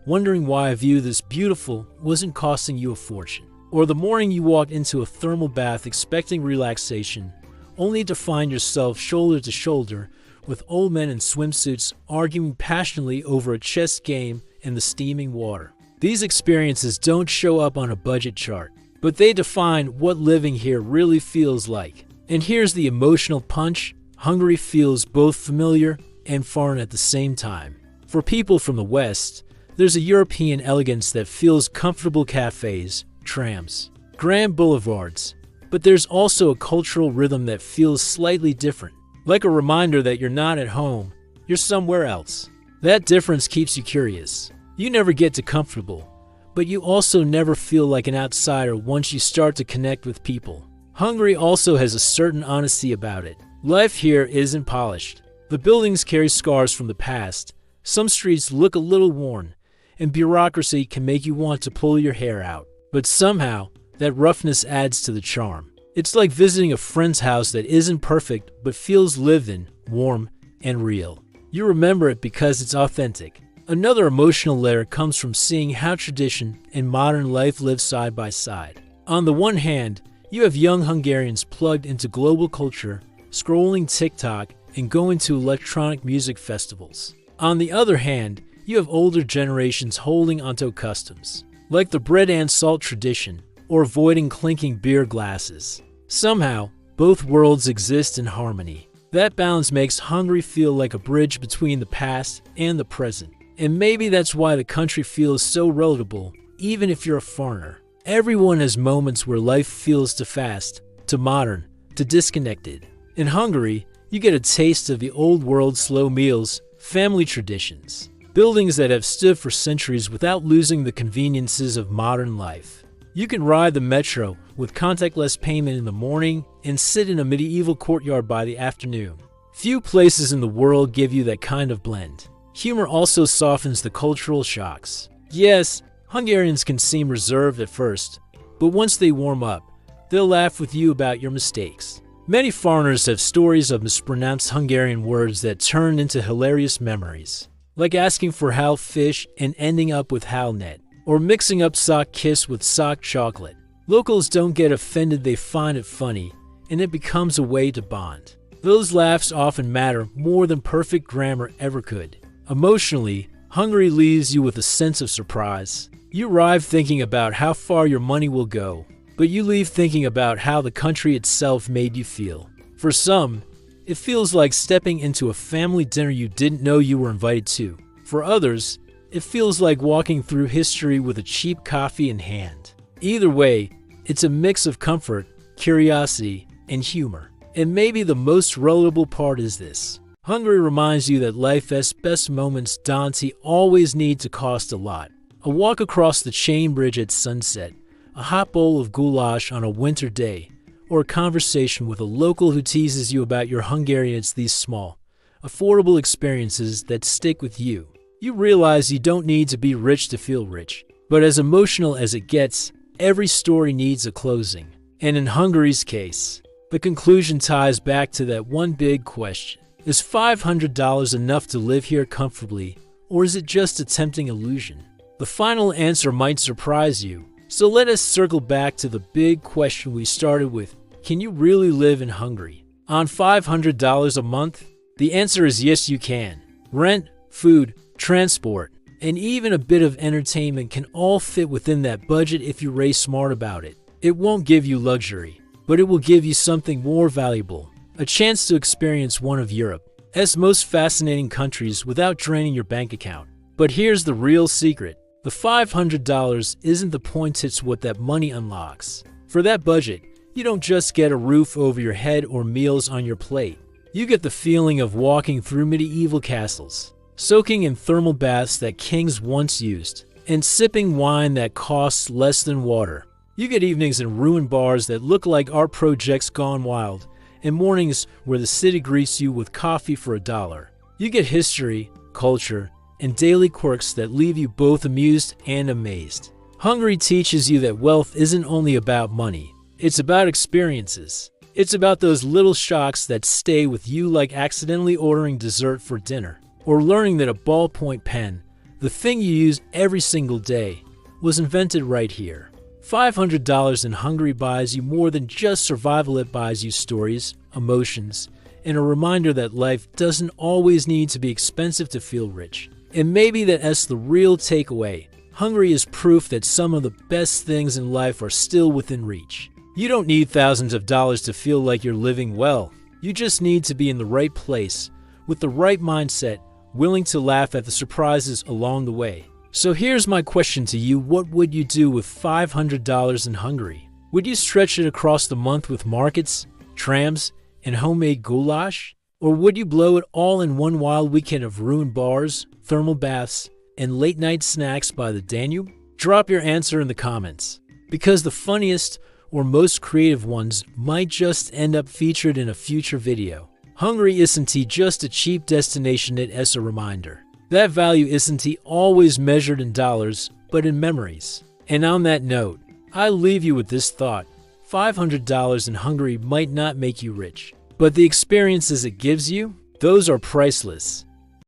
wondering why a view this beautiful wasn't costing you a fortune. Or the morning you walked into a thermal bath expecting relaxation, only to find yourself shoulder to shoulder with old men in swimsuits arguing passionately over a chess game in the steaming water. These experiences don't show up on a budget chart, but they define what living here really feels like. And here's the emotional punch: Hungary feels both familiar and foreign at the same time. For people from the West, there's a European elegance that feels comfortable: cafes, trams, grand boulevards. But there's also a cultural rhythm that feels slightly different, like a reminder that you're not at home, you're somewhere else. That difference keeps you curious. You never get too comfortable, but you also never feel like an outsider once you start to connect with people. Hungary also has a certain honesty about it. Life here isn't polished. The buildings carry scars from the past, some streets look a little worn, and bureaucracy can make you want to pull your hair out. But somehow, that roughness adds to the charm. It's like visiting a friend's house that isn't perfect but feels lived in, warm, and real. You remember it because it's authentic. Another emotional layer comes from seeing how tradition and modern life live side by side. On the one hand, you have young Hungarians plugged into global culture, scrolling TikTok and going to electronic music festivals. On the other hand, you have older generations holding onto customs, like the bread and salt tradition, or avoiding clinking beer glasses. Somehow, both worlds exist in harmony. That balance makes Hungary feel like a bridge between the past and the present. And maybe that's why the country feels so relatable, even if you're a foreigner. Everyone has moments where life feels too fast, too modern, too disconnected. In Hungary, you get a taste of the old world: slow meals, family traditions, buildings that have stood for centuries without losing the conveniences of modern life. You can ride the metro with contactless payment in the morning and sit in a medieval courtyard by the afternoon. Few places in the world give you that kind of blend. Humor also softens the cultural shocks. Yes, Hungarians can seem reserved at first, but once they warm up, they'll laugh with you about your mistakes. Many foreigners have stories of mispronounced Hungarian words that turn into hilarious memories, like asking for hal fish and ending up with hal net, or mixing up sock kiss with sock chocolate. Locals don't get offended, they find it funny, and it becomes a way to bond. Those laughs often matter more than perfect grammar ever could. Emotionally, Hungary leaves you with a sense of surprise. You arrive thinking about how far your money will go, but you leave thinking about how the country itself made you feel. For some, it feels like stepping into a family dinner you didn't know you were invited to. For others, it feels like walking through history with a cheap coffee in hand. Either way, it's a mix of comfort, curiosity, and humor. And maybe the most relatable part is this: Hungary reminds you that life's best moments don't always need to cost a lot. A walk across the chain bridge at sunset, a hot bowl of goulash on a winter day, or a conversation with a local who teases you about your Hungarian. It's these small, affordable experiences that stick with you. You realize you don't need to be rich to feel rich, but as emotional as it gets, every story needs a closing. And in Hungary's case, the conclusion ties back to that one big question. Is $500 enough to live here comfortably, or is it just a tempting illusion? The final answer might surprise you, so let us circle back to the big question we started with. Can you really live in Hungary on $500 a month? The answer is yes, you can. Rent, food, transport, and even a bit of entertainment can all fit within that budget if you race smart about it. It won't give you luxury, but it will give you something more valuable: a chance to experience one of Europe's most fascinating countries without draining your bank account. But here's the real secret: The $500 isn't the point, it's what that money unlocks. For that budget, you don't just get a roof over your head or meals on your plate. You get the feeling of walking through medieval castles, soaking in thermal baths that kings once used, and sipping wine that costs less than water. You get evenings in ruined bars that look like art projects gone wild, and mornings where the city greets you with coffee for $1. You get history, culture, and daily quirks that leave you both amused and amazed. Hungary teaches you that wealth isn't only about money, it's about experiences. It's about those little shocks that stay with you, like accidentally ordering dessert for dinner, or learning that a ballpoint pen, the thing you use every single day, was invented right here. $500 in Hungary buys you more than just survival. It buys you stories, emotions, and a reminder that life doesn't always need to be expensive to feel rich. And maybe that's the real takeaway. Hungary is proof that some of the best things in life are still within reach. You don't need thousands of dollars to feel like you're living well. You just need to be in the right place, with the right mindset, willing to laugh at the surprises along the way. So here's my question to you. What would you do with $500 in Hungary? Would you stretch it across the month with markets, trams, and homemade goulash? Or would you blow it all in one wild weekend of ruined bars, thermal baths, and late-night snacks by the Danube? Drop your answer in the comments, because the funniest or most creative ones might just end up featured in a future video. Hungary isn't just a cheap destination, it's a reminder. That value isn't always measured in dollars, but in memories. And on that note, I leave you with this thought. $500 in Hungary might not make you rich, but the experiences it gives you, those are priceless.